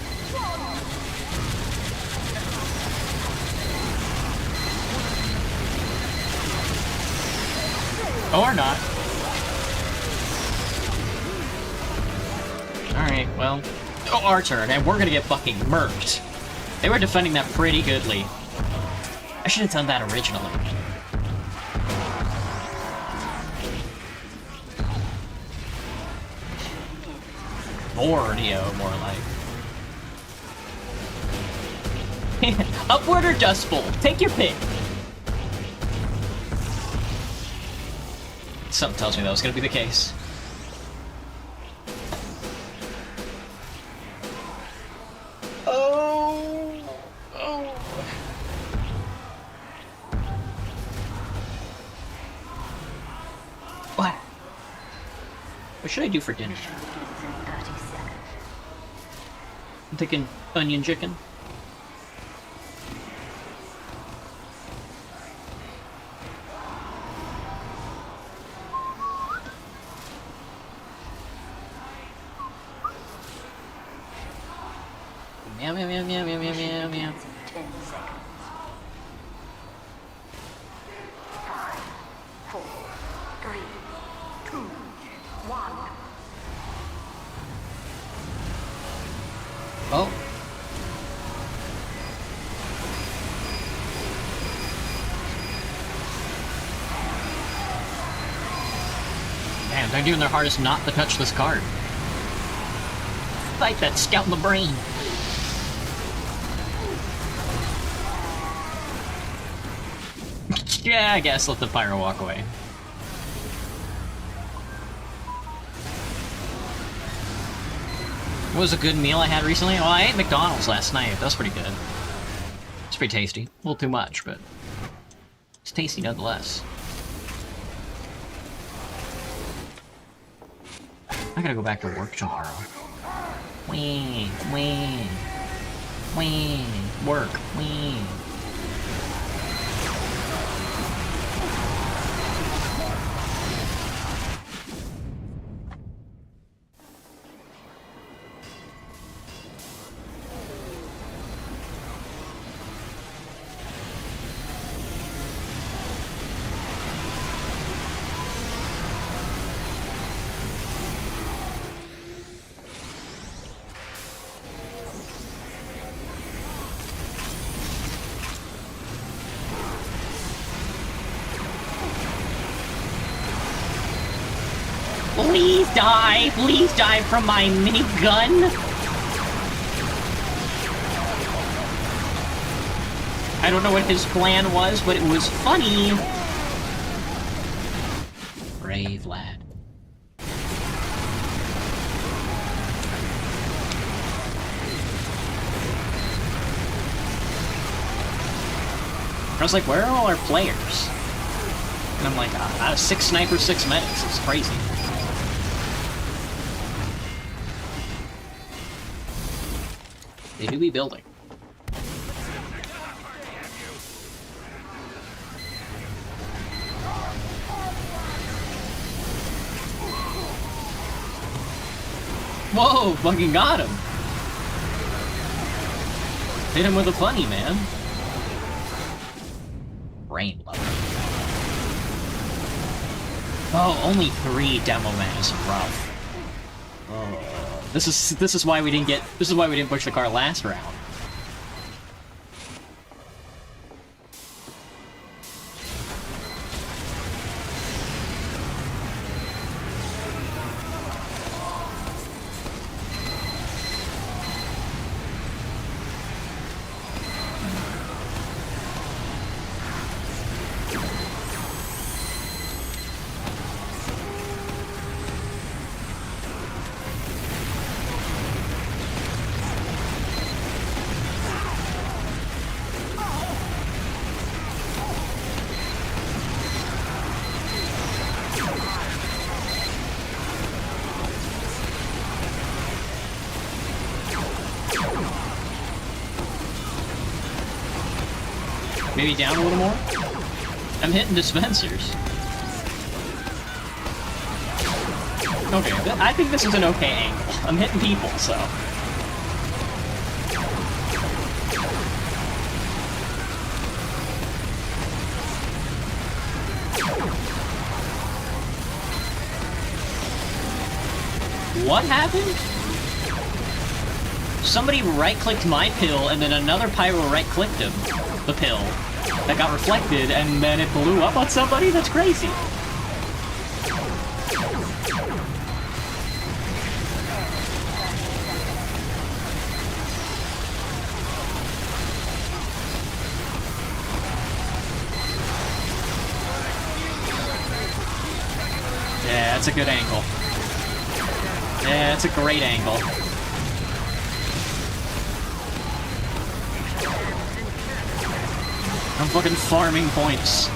Or not. Alright, well. Oh, our turn, and we're gonna get fucking murked. They were defending that pretty goodly. I should have done that originally. Borneo, more like. Upward or Dust Bowl? Take your pick. Something tells me that was gonna be the case. Oh. What? What should I do for dinner? I'm thinking onion chicken. Meow, meow, meow, meow, meow, meow, meow, meow. 10 seconds. 5, 4, 3, 2, 1. Oh. Man, they're doing their hardest not to touch this card. Fight that scout in the brain. Yeah, I guess let the pyro walk away. What was a good meal I had recently? Well, I ate McDonald's last night. That was pretty good. It's pretty tasty. A little too much, but it's tasty nonetheless. I gotta go back to work tomorrow. Wee, wee, wee, work, wee. Please die from my minigun. I don't know what his plan was, but it was funny. Brave lad. I was like, where are all our players? And I'm like, out of 6 snipers, 6 medics. It's crazy. They do be building. Whoa, fucking got him. Hit him with a funny, man. brain level. Oh, only 3 demo men is rough. Oh, this is why we didn't push the car last round. Maybe down a little more? I'm hitting dispensers. Okay, I think this is an okay angle. I'm hitting people, so... What happened? Somebody right-clicked my pill, and then another pyro right-clicked him. The pill. That got reflected, and then it blew up on somebody? That's crazy. Yeah, that's a good angle. Yeah, it's a great angle. I'm fucking farming points.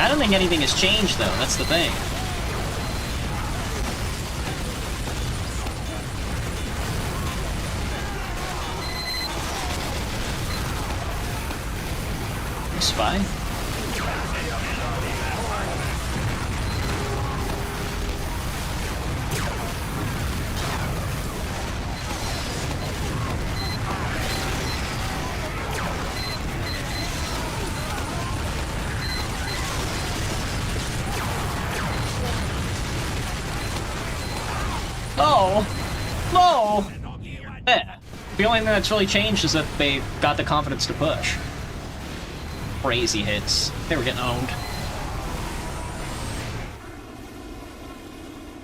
I don't think anything has changed, though. That's the thing. Spy? Oh! No! Yeah. The only thing that's really changed is that they got the confidence to push. Crazy hits. They were getting owned.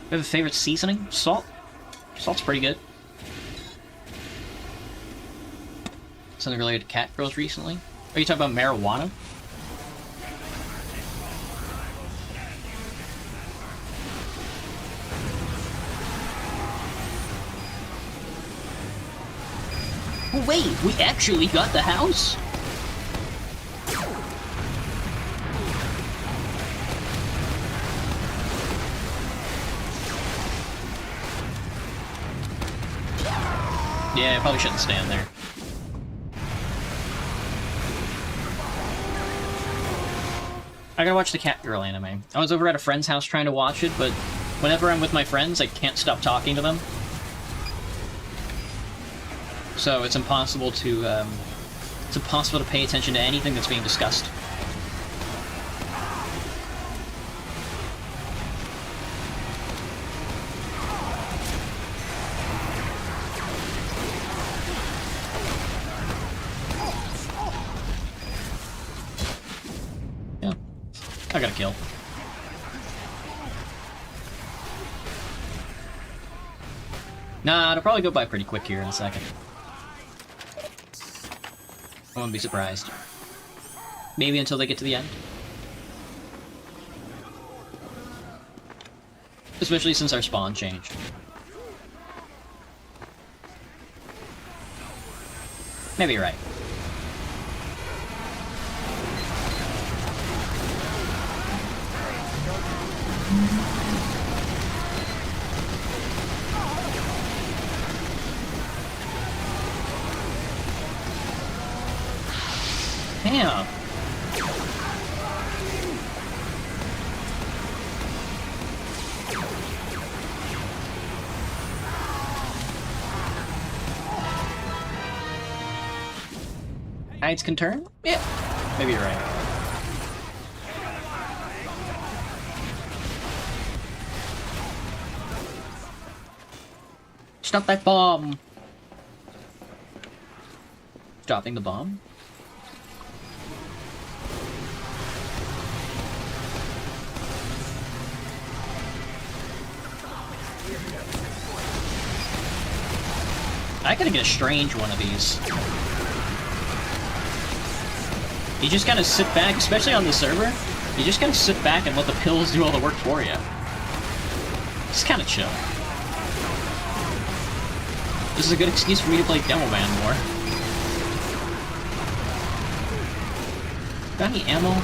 You have a favorite seasoning? Salt? Salt's pretty good. Something related to cat girls recently? Are you talking about marijuana? Oh, wait, we actually got the house? Yeah, I probably shouldn't stand there. I gotta watch the Catgirl anime. I was over at a friend's house trying to watch it, but whenever I'm with my friends, I can't stop talking to them. So it's impossible to pay attention to anything that's being discussed. I got a kill. Nah, it'll probably go by pretty quick here in a second. I wouldn't be surprised. Maybe until they get to the end. Especially since our spawn changed. Maybe you're right. Tides can turn? Yeah. Maybe you're right. Stop that bomb! Dropping the bomb? I gotta get a strange one of these. You just gotta sit back, especially on the server, you just gotta sit back and let the pills do all the work for you. It's kinda chill. This is a good excuse for me to play Demo Man more. Got any ammo?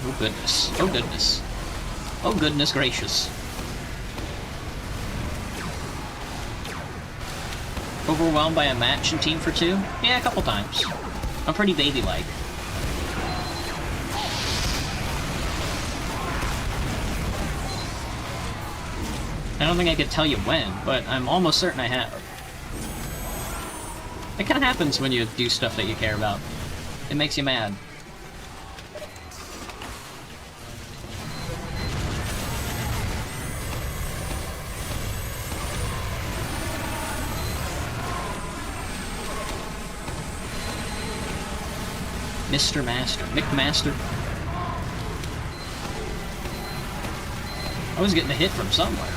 Oh goodness. Oh goodness. Oh goodness gracious. Overwhelmed by a match in Team for 2? Yeah, a couple times. I'm pretty baby-like. I don't think I could tell you when, but I'm almost certain I have. It kinda happens when you do stuff that you care about. It makes you mad. Mr. Master. McMaster. I was getting a hit from somewhere.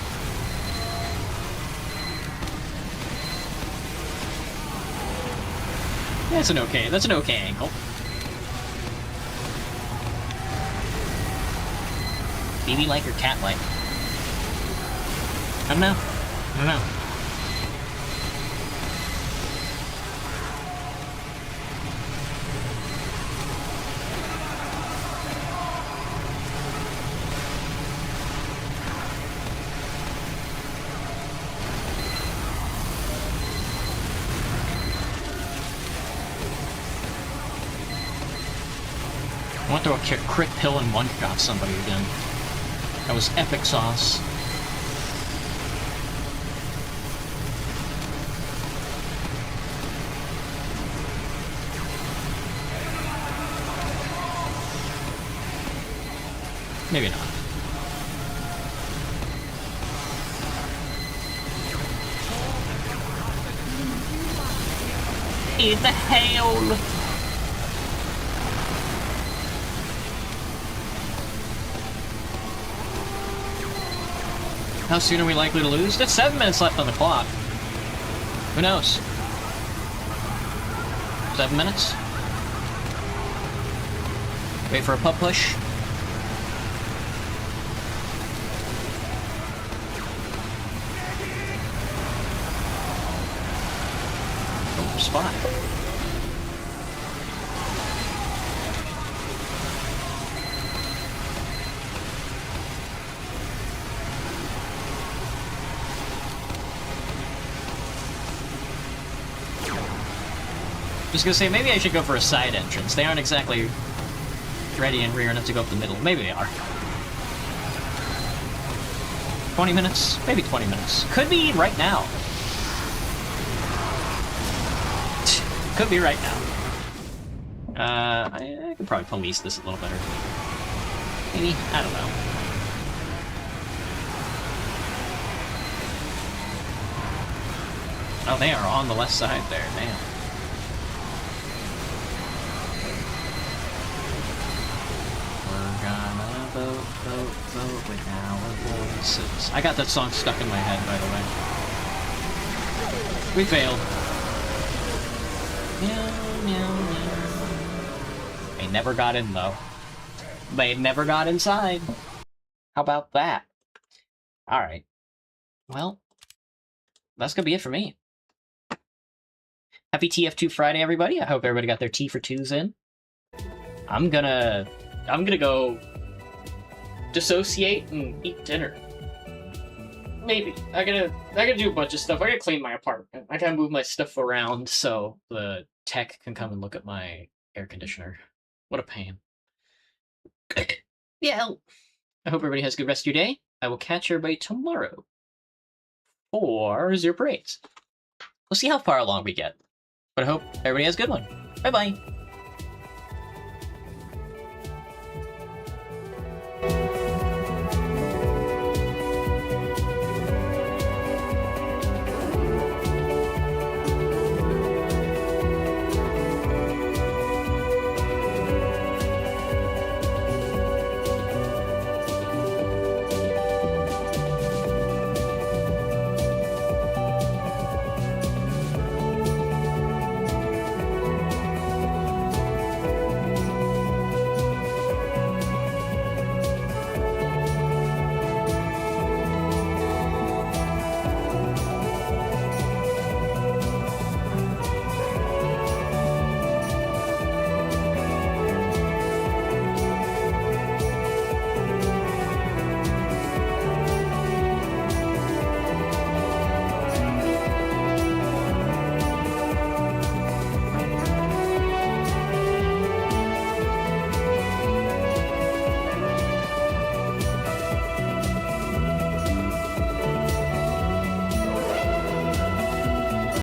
That's an okay angle. Baby-like or cat-like? I don't know. I want to throw a crit pill and one-shot somebody again. That was epic sauce. Maybe not. In the hell! How soon are we likely to lose? There's 7 minutes left on the clock. Who knows? 7 minutes? Wait for a pub push. Oh, spot. Just gonna say, maybe I should go for a side entrance. They aren't exactly ready and rear enough to go up the middle. Maybe they are. 20 minutes? Maybe 20 minutes. Could be right now. Could be right now. I could probably police this a little better. Maybe? I don't know. Oh, they are on the left side there, damn. Vote with our voices. I got that song stuck in my head, by the way. We failed. Meow, meow, meow. They never got in, though. They never got inside. How about that? Alright. Well, that's gonna be it for me. Happy Tf2 Friday, everybody. I hope everybody got their T for 2s in. I'm gonna go dissociate and eat dinner. maybe. I gotta do a bunch of stuff. I gotta clean my apartment. I gotta move my stuff around so the tech can come and look at my air conditioner. What a pain. Yeah, I hope everybody has a good rest of your day. I will catch everybody tomorrow for Zero Parades. We'll see how far along we get. But I hope everybody has a good one. Bye-bye.